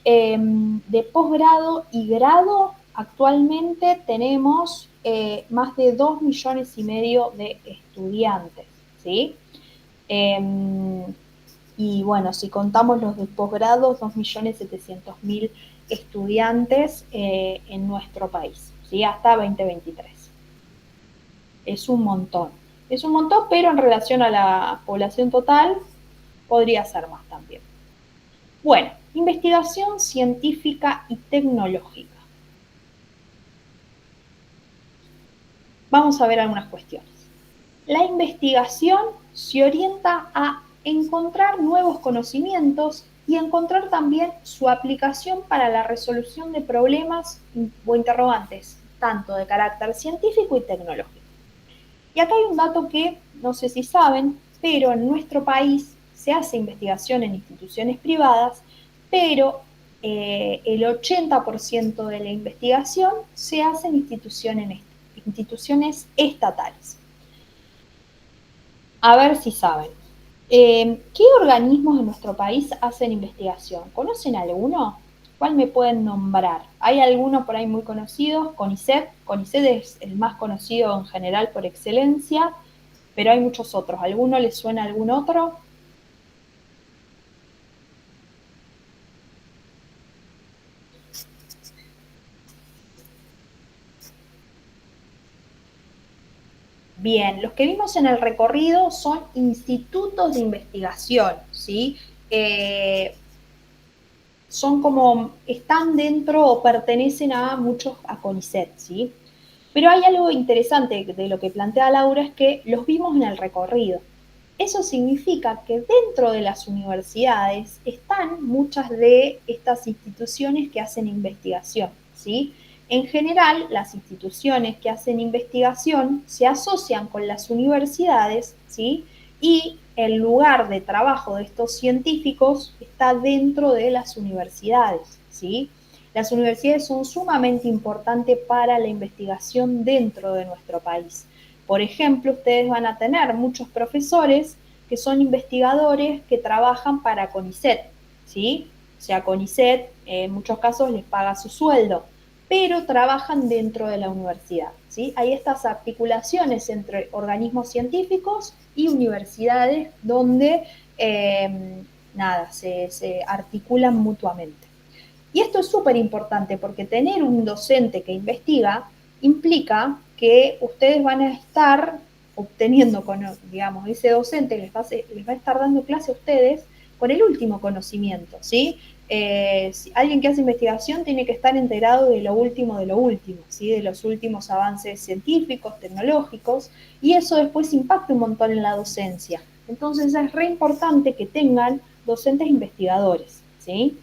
De posgrado y grado, actualmente tenemos más de 2,5 millones de estudiantes, ¿sí? Y bueno, si contamos los de posgrado, 2.700.000 estudiantes en nuestro país, ¿sí? Hasta 2023. Es un montón. Es un montón, pero en relación a la población total, podría ser más también. Bueno, investigación científica y tecnológica. Vamos a ver algunas cuestiones. La investigación se orienta a encontrar nuevos conocimientos y encontrar también su aplicación para la resolución de problemas o interrogantes, tanto de carácter científico y tecnológico. Y acá hay un dato que no sé si saben, pero en nuestro país se hace investigación en instituciones privadas, pero el 80% de la investigación se hace en instituciones estatales. A ver si saben. ¿Qué organismos de nuestro país hacen investigación? ¿Conocen alguno? ¿Cuál me pueden nombrar? Hay algunos por ahí muy conocidos, CONICET. CONICET es el más conocido en general por excelencia, pero hay muchos otros. ¿Alguno les suena algún otro? Bien, los que vimos en el recorrido son institutos de investigación, ¿sí? Son como, están dentro o pertenecen a muchos, a CONICET, ¿sí? Pero hay algo interesante de lo que plantea Laura, es que los vimos en el recorrido. Eso significa que dentro de las universidades están muchas de estas instituciones que hacen investigación, ¿sí? En general, las instituciones que hacen investigación se asocian con las universidades, ¿sí? Y el lugar de trabajo de estos científicos está dentro de las universidades, ¿sí? Las universidades son sumamente importantes para la investigación dentro de nuestro país. Por ejemplo, ustedes van a tener muchos profesores que son investigadores que trabajan para CONICET, ¿sí? O sea, CONICET en muchos casos les paga su sueldo, pero trabajan dentro de la universidad, ¿sí? Hay estas articulaciones entre organismos científicos y universidades donde, se articulan mutuamente. Y esto es súper importante porque tener un docente que investiga implica que ustedes van a estar obteniendo, digamos, ese docente les va a estar dando clase a ustedes con el último conocimiento, ¿sí? Si alguien que hace investigación tiene que estar enterado de lo último, ¿sí? De los últimos avances científicos, tecnológicos, y eso después impacta un montón en la docencia. Entonces es re importante que tengan docentes investigadores, ¿sí?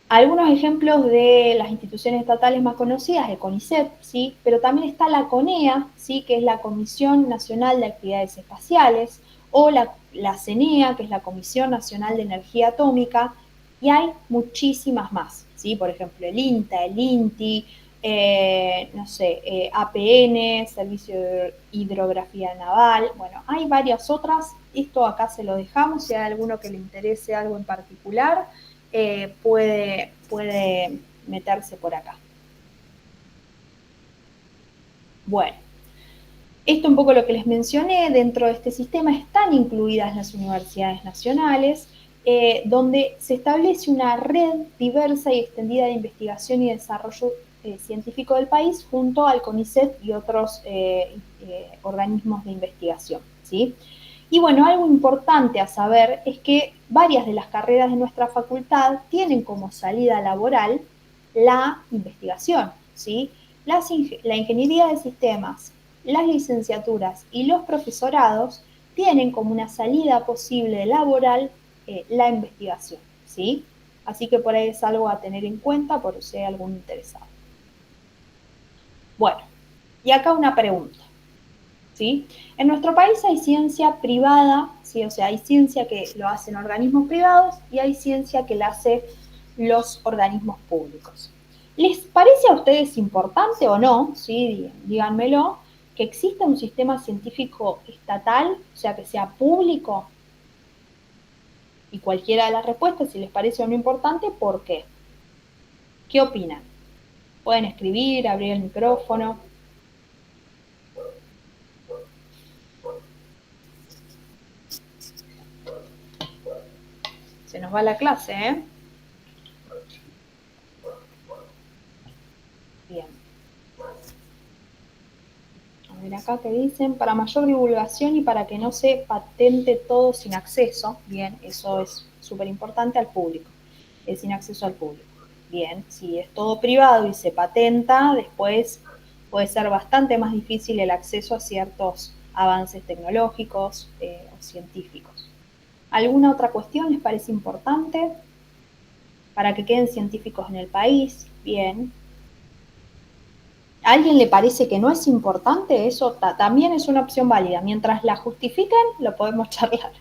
Algunos ejemplos de las instituciones estatales más conocidas, el CONICET, ¿sí? Pero también está la CONEA, ¿sí? Que es la Comisión Nacional de Actividades Espaciales, o la CENEA, que es la Comisión Nacional de Energía Atómica, y hay muchísimas más, ¿sí? Por ejemplo, el INTA, el INTI, APN, Servicio de Hidrografía Naval, bueno, hay varias otras, esto acá se lo dejamos, si hay alguno que le interese algo en particular, puede meterse por acá. Bueno, esto un poco lo que les mencioné, dentro de este sistema están incluidas las universidades nacionales, donde se establece una red diversa y extendida de investigación y desarrollo científico del país junto al CONICET y otros organismos de investigación, ¿sí? Y bueno, algo importante a saber es que varias de las carreras de nuestra facultad tienen como salida laboral la investigación, ¿sí? La ingeniería de sistemas, las licenciaturas y los profesorados tienen como una salida posible laboral la investigación, ¿sí? Así que por ahí es algo a tener en cuenta por si hay algún interesado. Bueno, y acá una pregunta. ¿Sí? En nuestro país hay ciencia privada, ¿sí? O sea, hay ciencia que lo hacen organismos privados y hay ciencia que la hacen los organismos públicos. ¿Les parece a ustedes importante o no, ¿sí? Díganmelo, que exista un sistema científico estatal, o sea, que sea público? Y cualquiera de las respuestas, si les parece o no importante, ¿por qué? ¿Qué opinan? Pueden escribir, abrir el micrófono. Se nos va la clase, ¿eh? Bien. A ver acá que dicen, para mayor divulgación y para que no se patente todo sin acceso. Bien, eso es súper importante al público. Es sin acceso al público. Bien, si es todo privado y se patenta, después puede ser bastante más difícil el acceso a ciertos avances tecnológicos o científicos. ¿Alguna otra cuestión les parece importante? Para que queden científicos en el país. Bien. ¿A alguien le parece que no es importante? Eso también es una opción válida. Mientras la justifiquen, lo podemos charlar.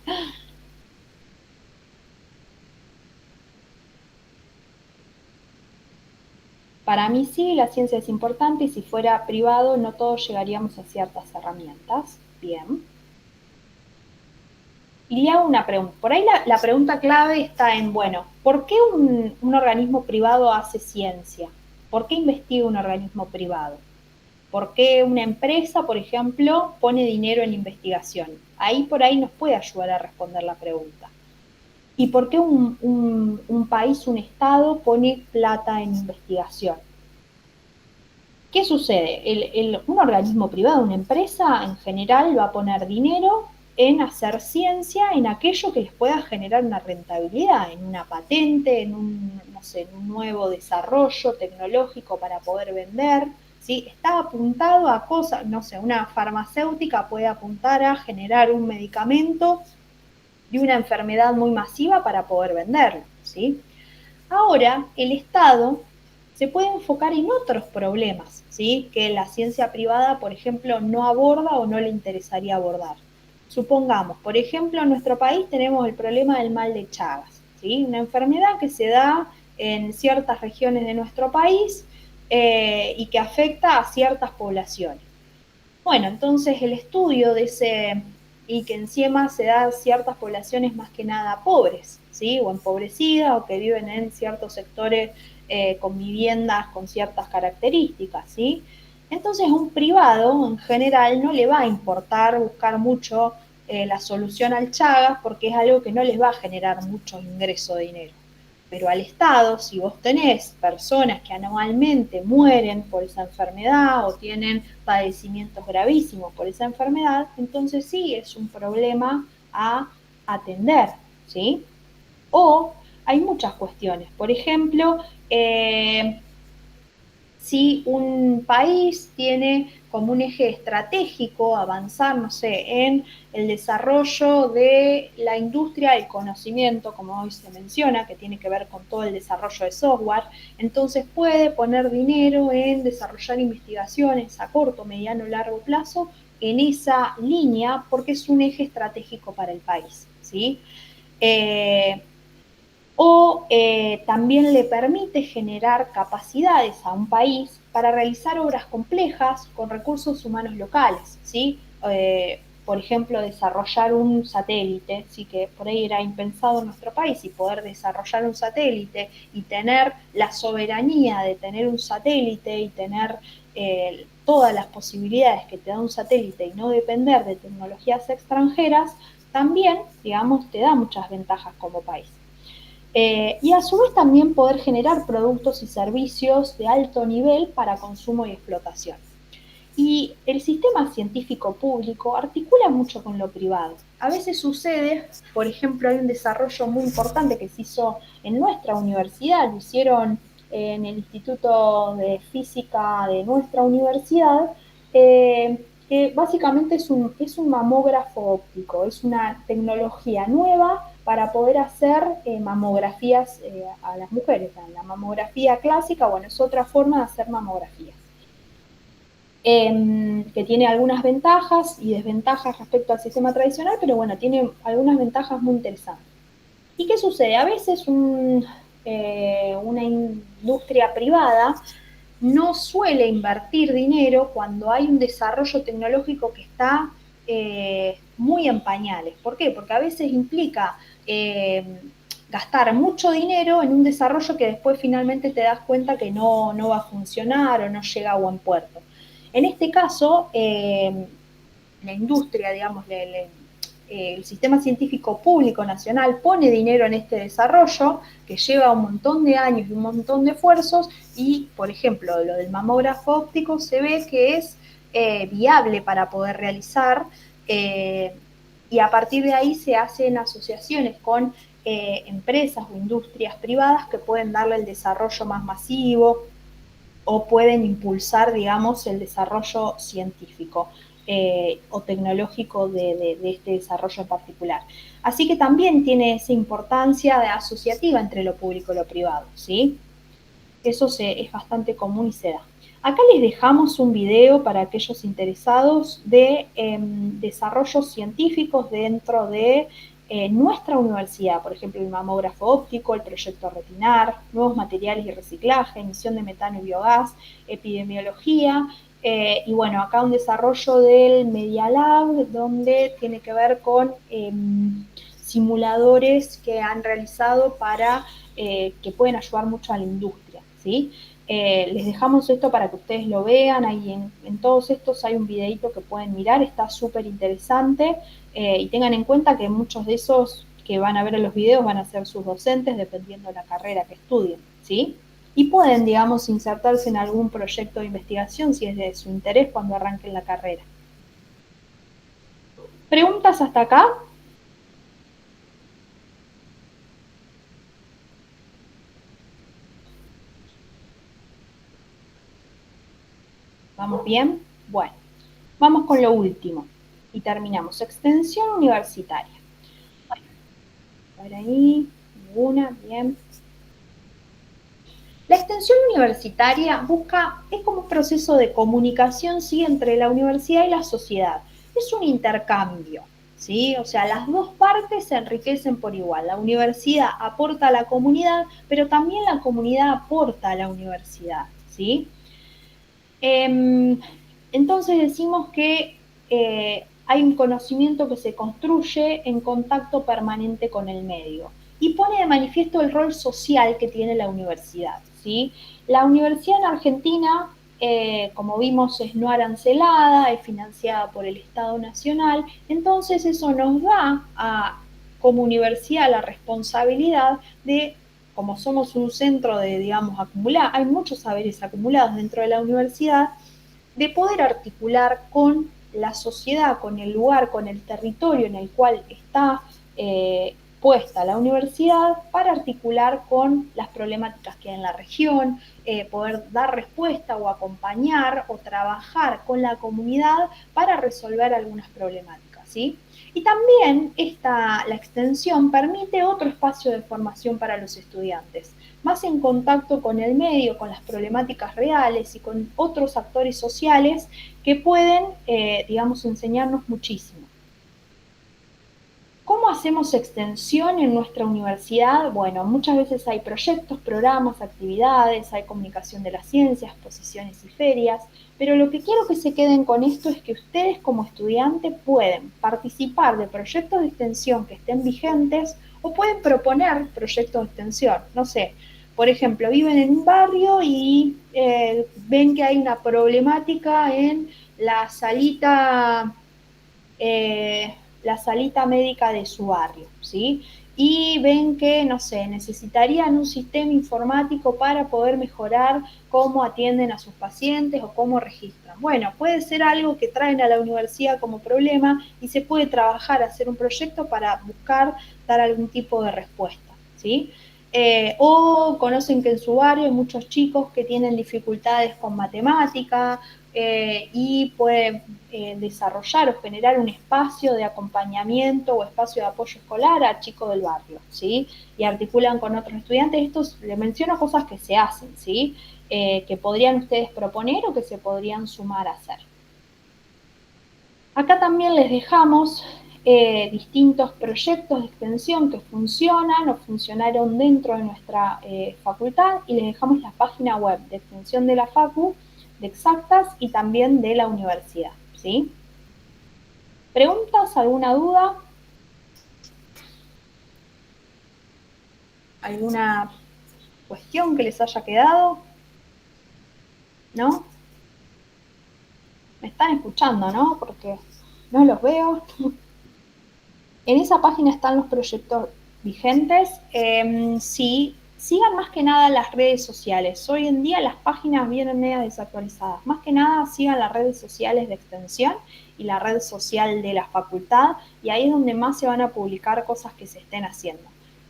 Para mí sí, la ciencia es importante y si fuera privado no todos llegaríamos a ciertas herramientas. Bien. y hago una pregunta. Por ahí la pregunta clave está en, bueno, ¿por qué un organismo privado hace ciencia? ¿Por qué investiga un organismo privado? ¿Por qué una empresa, por ejemplo, pone dinero en investigación? Ahí por ahí nos puede ayudar a responder la pregunta. ¿Y por qué un país, un Estado, pone plata en investigación? ¿Qué sucede? Un organismo privado, una empresa, en general va a poner dinero en hacer ciencia, en aquello que les pueda generar una rentabilidad, en una patente, en no sé, en un nuevo desarrollo tecnológico para poder vender, ¿sí? Está apuntado a cosas, no sé, una farmacéutica puede apuntar a generar un medicamento de una enfermedad muy masiva para poder venderlo, ¿sí? Ahora, el Estado se puede enfocar en otros problemas, ¿sí? Que la ciencia privada, por ejemplo, no aborda o no le interesaría abordar. Supongamos, por ejemplo, en nuestro país tenemos el problema del mal de Chagas, ¿sí? Una enfermedad que se da en ciertas regiones de nuestro país y que afecta a ciertas poblaciones. Bueno, entonces el estudio de ese, y que encima se da a ciertas poblaciones más que nada pobres, ¿sí? O empobrecidas o que viven en ciertos sectores con viviendas con ciertas características, ¿sí? Entonces un privado en general no le va a importar buscar mucho la solución al Chagas porque es algo que no les va a generar mucho ingreso de dinero. Pero al Estado, si vos tenés personas que anualmente mueren por esa enfermedad o tienen padecimientos gravísimos por esa enfermedad, entonces sí es un problema a atender, ¿sí? O hay muchas cuestiones. Por ejemplo, si un país tiene como un eje estratégico avanzar, no sé, en el desarrollo de la industria del conocimiento, como hoy se menciona, que tiene que ver con todo el desarrollo de software, entonces puede poner dinero en desarrollar investigaciones a corto, mediano, largo plazo en esa línea porque es un eje estratégico para el país, ¿sí? También le permite generar capacidades a un país para realizar obras complejas con recursos humanos locales, ¿sí? Por ejemplo, desarrollar un satélite, sí que por ahí era impensado en nuestro país, y poder desarrollar un satélite y tener la soberanía de tener un satélite y tener todas las posibilidades que te da un satélite y no depender de tecnologías extranjeras, también, digamos, te da muchas ventajas como país. Y a su vez también poder generar productos y servicios de alto nivel para consumo y explotación. Y el sistema científico público articula mucho con lo privado. A veces sucede, por ejemplo, hay un desarrollo muy importante que se hizo en nuestra universidad, lo hicieron en el Instituto de Física de nuestra universidad, que básicamente es un mamógrafo óptico, es una tecnología nueva para poder hacer mamografías a las mujeres. La mamografía clásica, bueno, es otra forma de hacer mamografías. Que tiene algunas ventajas y desventajas respecto al sistema tradicional, pero bueno, tiene algunas ventajas muy interesantes. ¿Y qué sucede? A veces una industria privada no suele invertir dinero cuando hay un desarrollo tecnológico que está muy en pañales. ¿Por qué? Porque a veces implica gastar mucho dinero en un desarrollo que después finalmente te das cuenta que no va a funcionar o no llega a buen puerto. En este caso, la industria, digamos, el sistema científico público nacional pone dinero en este desarrollo que lleva un montón de años y un montón de esfuerzos y, por ejemplo, lo del mamógrafo óptico se ve que es viable para poder realizar y a partir de ahí se hacen asociaciones con empresas o industrias privadas que pueden darle el desarrollo más masivo o pueden impulsar, digamos, el desarrollo científico o tecnológico de este desarrollo en particular. Así que también tiene esa importancia asociativa entre lo público y lo privado, ¿sí? Eso es bastante común y se da. Acá les dejamos un video para aquellos interesados de desarrollos científicos dentro de nuestra universidad, por ejemplo, el mamógrafo óptico, el proyecto Retinar, nuevos materiales y reciclaje, emisión de metano y biogás, epidemiología Y bueno, acá un desarrollo del Media Lab, donde tiene que ver con simuladores que han realizado para que pueden ayudar mucho a la industria, ¿sí? Les dejamos esto para que ustedes lo vean, ahí en todos estos hay un videito que pueden mirar, está súper interesante, y tengan en cuenta que muchos de esos que van a ver en los videos van a ser sus docentes, dependiendo de la carrera que estudien, ¿sí? Y pueden, digamos, insertarse en algún proyecto de investigación si es de su interés cuando arranquen la carrera. ¿Preguntas hasta acá? ¿Vamos bien? Bueno, vamos con lo último y terminamos. Extensión universitaria. Bueno, por ahí, ninguna, bien. La extensión universitaria es como un proceso de comunicación, ¿sí?, entre la universidad y la sociedad. Es un intercambio, ¿sí? O sea, las dos partes se enriquecen por igual. La universidad aporta a la comunidad, pero también la comunidad aporta a la universidad, ¿sí? Entonces decimos que hay un conocimiento que se construye en contacto permanente con el medio y pone de manifiesto el rol social que tiene la universidad, ¿sí? La universidad en Argentina, como vimos, es no arancelada, es financiada por el Estado Nacional, entonces eso nos da como universidad la responsabilidad de, como somos un centro de, digamos, acumular, hay muchos saberes acumulados dentro de la universidad, de poder articular con la sociedad, con el lugar, con el territorio en el cual está puesta la universidad, para articular con las problemáticas que hay en la región, poder dar respuesta o acompañar o trabajar con la comunidad para resolver algunas problemáticas, ¿sí? Y también la extensión permite otro espacio de formación para los estudiantes, más en contacto con el medio, con las problemáticas reales y con otros actores sociales que pueden, digamos, enseñarnos muchísimo. ¿Cómo hacemos extensión en nuestra universidad? Bueno, muchas veces hay proyectos, programas, actividades, hay comunicación de las ciencias, exposiciones y ferias, pero lo que quiero que se queden con esto es que ustedes como estudiantes pueden participar de proyectos de extensión que estén vigentes o pueden proponer proyectos de extensión. No sé, por ejemplo, viven en un barrio y ven que hay una problemática en la salita la salita médica de su barrio, ¿sí? Y ven que, no sé, necesitarían un sistema informático para poder mejorar cómo atienden a sus pacientes o cómo registran. Bueno, puede ser algo que traen a la universidad como problema y se puede trabajar, hacer un proyecto para buscar dar algún tipo de respuesta, ¿sí? O conocen que en su barrio hay muchos chicos que tienen dificultades con matemática, y pueden desarrollar o generar un espacio de acompañamiento o espacio de apoyo escolar a chicos del barrio, ¿sí? Y articulan con otros estudiantes. Esto les menciono cosas que se hacen, ¿sí? Que podrían ustedes proponer o que se podrían sumar a hacer. Acá también les dejamos distintos proyectos de extensión que funcionan o funcionaron dentro de nuestra facultad, y les dejamos la página web de extensión de la Facu, de Exactas, y también de la universidad, ¿sí? ¿Preguntas? ¿Alguna duda? ¿Alguna cuestión que les haya quedado? ¿No? Me están escuchando, ¿no? Porque no los veo. En esa página están los proyectos vigentes. Sí, sigan más que nada las redes sociales. Hoy en día las páginas vienen medio desactualizadas. Más que nada sigan las redes sociales de extensión y la red social de la facultad, y ahí es donde más se van a publicar cosas que se estén haciendo.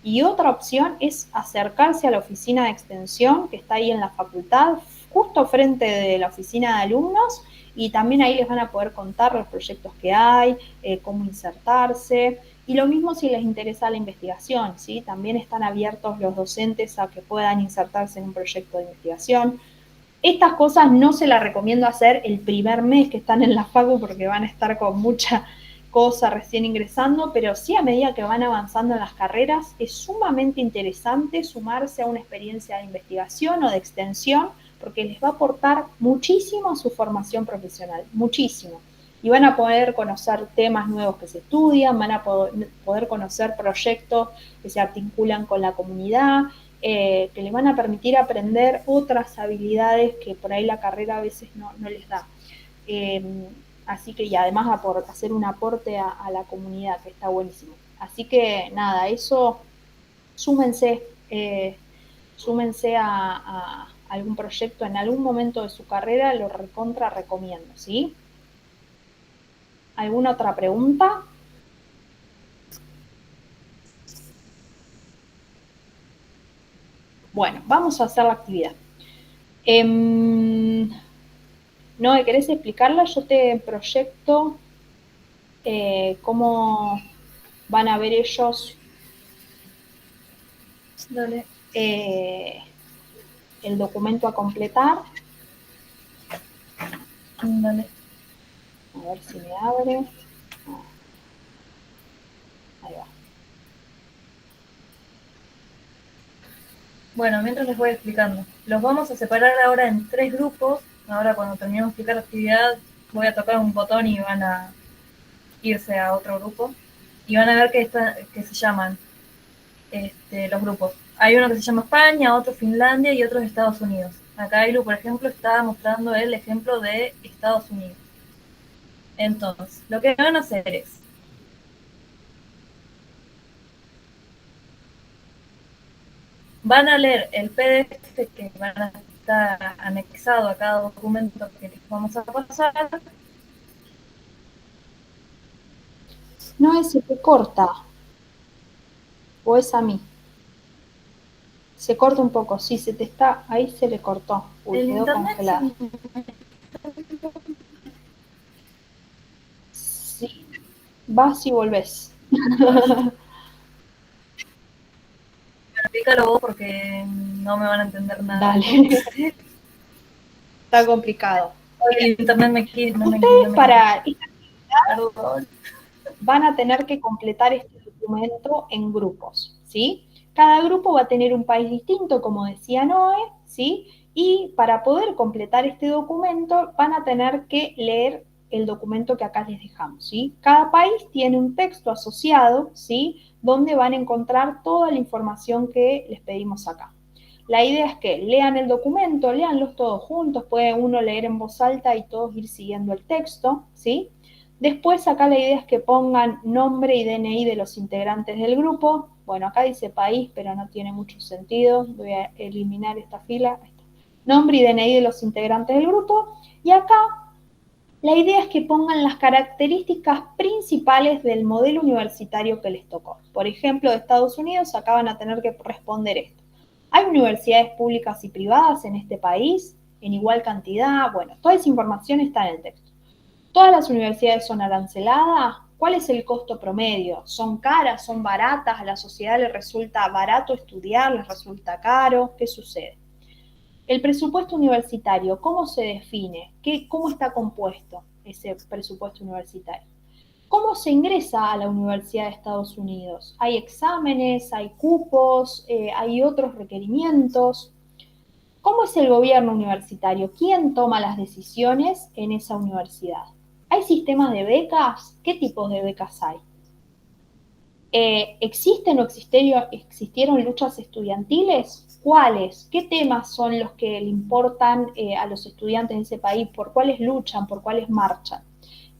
Y otra opción es acercarse a la oficina de extensión que está ahí en la facultad, justo frente de la oficina de alumnos, y también ahí les van a poder contar los proyectos que hay, cómo insertarse. Y lo mismo si les interesa la investigación, ¿sí? También están abiertos los docentes a que puedan insertarse en un proyecto de investigación. Estas cosas no se las recomiendo hacer el primer mes que están en la facu, porque van a estar con mucha cosa recién ingresando, pero sí, a medida que van avanzando en las carreras es sumamente interesante sumarse a una experiencia de investigación o de extensión porque les va a aportar muchísimo a su formación profesional, muchísimo. Y van a poder conocer temas nuevos que se estudian, van a poder conocer proyectos que se articulan con la comunidad, que les van a permitir aprender otras habilidades que por ahí la carrera a veces no les da. Así que, y además hacer un aporte a la comunidad, que está buenísimo. Así que, nada, eso, súmense, súmense a algún proyecto en algún momento de su carrera, lo recontra recomiendo, ¿sí? ¿Alguna otra pregunta? Bueno, vamos a hacer la actividad. ¿No querés explicarla? Yo te proyecto cómo van a ver ellos el documento a completar. Dale. A ver si me abre. Ahí va. Bueno, mientras les voy explicando. Los vamos a separar ahora en 3 grupos. Ahora cuando terminemos de explicar la actividad, voy a tocar un botón y van a irse a otro grupo. Y van a ver que se llaman los grupos. Hay uno que se llama España, otro Finlandia y otro Estados Unidos. Acá Ailu, por ejemplo, está mostrando el ejemplo de Estados Unidos. Entonces, lo que van a hacer es van a leer el PDF que van a estar anexado a cada documento que les vamos a pasar. No, se te corta. ¿O es a mí? Se corta un poco, sí, se te está, ahí se le cortó. Uy, El quedó internet congelada. Sí, vas y volvés. Explícalo vos porque no me van a entender nada. Dale. Está complicado. El internet no me Ustedes para Perdón. van a tener que completar este documento en grupos, ¿sí? Cada grupo va a tener un país distinto, como decía Noé, ¿sí? Y para poder completar este documento van a tener que leer el documento que acá les dejamos, ¿sí? Cada país tiene un texto asociado, ¿sí? Donde van a encontrar toda la información que les pedimos acá. La idea es que lean el documento, leanlos todos juntos, puede uno leer en voz alta y todos ir siguiendo el texto, ¿sí? Después acá la idea es que pongan nombre y DNI de los integrantes del grupo. Bueno, acá dice país, pero no tiene mucho sentido. Voy a eliminar esta fila. Nombre y DNI de los integrantes del grupo. Y acá la idea es que pongan las características principales del modelo universitario que les tocó. Por ejemplo, de Estados Unidos, acá van a tener que responder esto. ¿Hay universidades públicas y privadas en este país en igual cantidad? Bueno, toda esa información está en el texto. ¿Todas las universidades son aranceladas? ¿Cuál es el costo promedio? ¿Son caras? ¿Son baratas? ¿A la sociedad le resulta barato estudiar? ¿Les resulta caro? ¿Qué sucede? El presupuesto universitario, ¿cómo se define? ¿Cómo está compuesto ese presupuesto universitario? ¿Cómo se ingresa a la Universidad de Estados Unidos? ¿Hay exámenes? ¿Hay cupos? ¿Hay otros requerimientos? ¿Cómo es el gobierno universitario? ¿Quién toma las decisiones en esa universidad? ¿Hay sistemas de becas? ¿Qué tipos de becas hay? ¿Existen o existieron luchas estudiantiles? ¿Cuáles? ¿Qué temas son los que le importan a los estudiantes de ese país? ¿Por cuáles luchan? ¿Por cuáles marchan?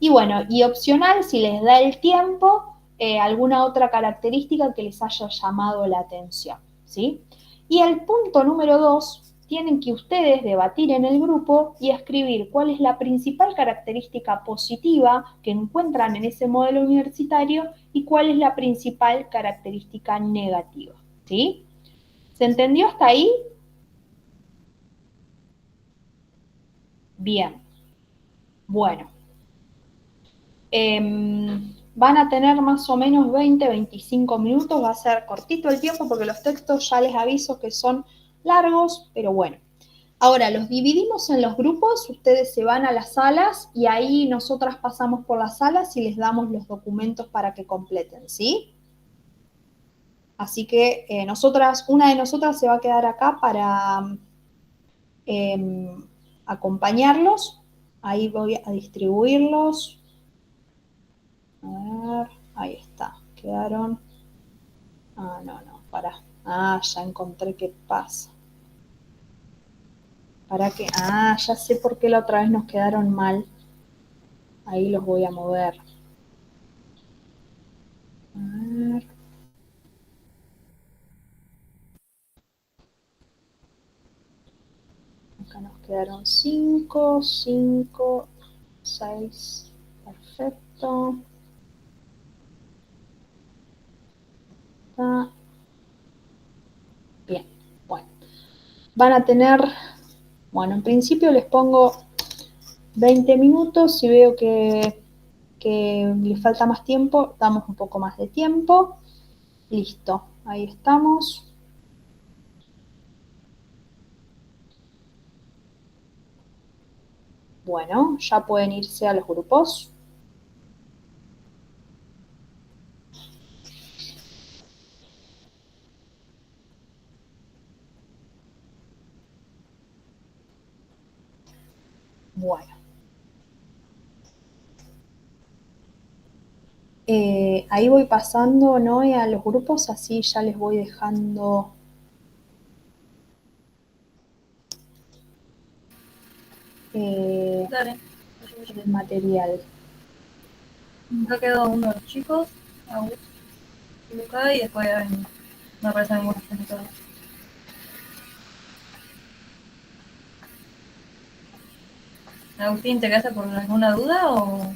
Y bueno, y opcional, si les da el tiempo, alguna otra característica que les haya llamado la atención, ¿sí? Y el punto número 2, tienen que ustedes debatir en el grupo y escribir cuál es la principal característica positiva que encuentran en ese modelo universitario y cuál es la principal característica negativa, ¿sí? ¿Se entendió hasta ahí? Bien. Bueno. Van a tener más o menos 20, 25 minutos, va a ser cortito el tiempo porque los textos ya les aviso que son largos, pero bueno. Ahora, los dividimos en los grupos, ustedes se van a las salas y ahí nosotras pasamos por las salas y les damos los documentos para que completen, ¿sí? Así que una de nosotras se va a quedar acá acompañarlos. Ahí voy a distribuirlos. A ver, ahí está. Quedaron. Ah, no, para. Ah, ya encontré qué pasa. ¿Para qué? Ah, ya sé por qué la otra vez nos quedaron mal. Ahí los voy a mover. A ver. Acá nos quedaron 5, 5, 6. Perfecto. Está bien. Bueno, van a tener, bueno, en principio les pongo 20 minutos. Si veo que les falta más tiempo, damos un poco más de tiempo. Listo, ahí estamos. Bueno, ya pueden irse a los grupos. Bueno, ahí voy pasando, ¿no? A los grupos, así ya les voy dejando Dale. el material. Acá quedó uno de los chicos, Augusto y Luca, y después me aparecen algunos computadores. Agustín, ¿te quedaste por alguna duda o...?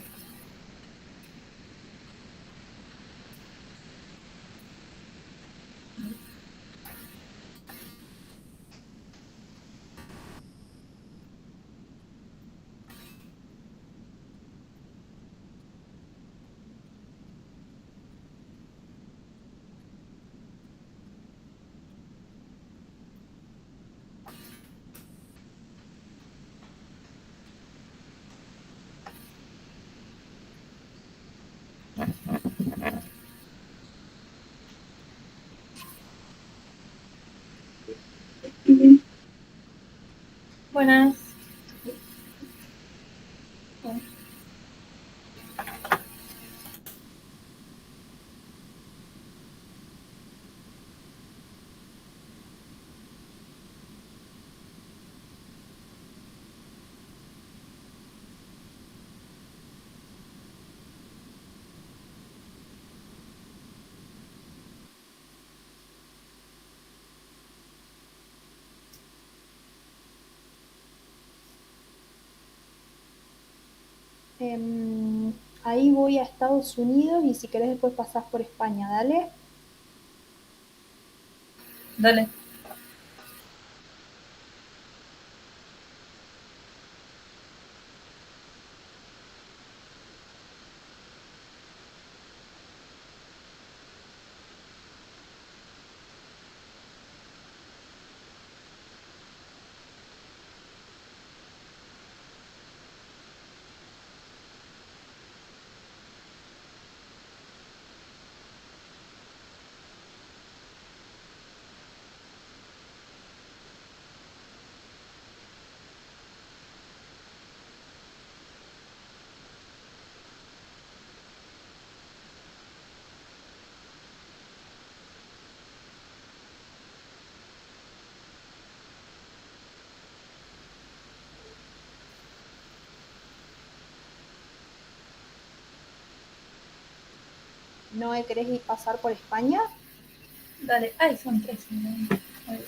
Buenas. Ahí voy a Estados Unidos y si querés después pasás por España, dale. Dale. ¿No querés ir pasar por España? Dale. Ay, son tres. Ay.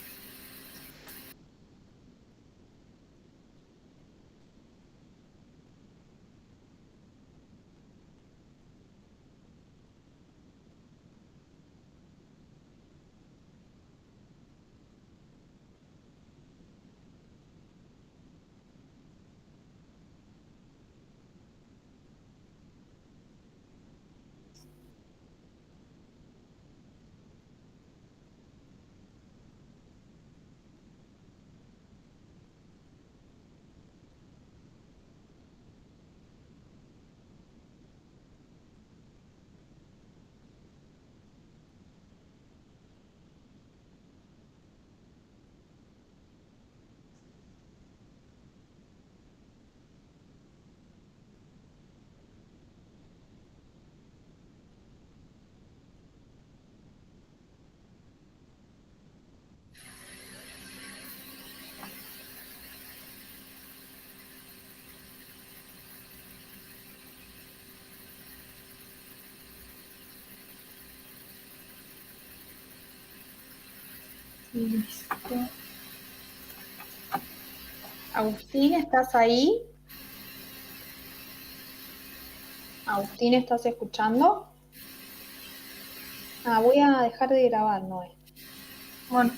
Listo. Agustín, ¿estás ahí? Agustín, ¿estás escuchando? Voy a dejar de grabar, Noé. Bueno.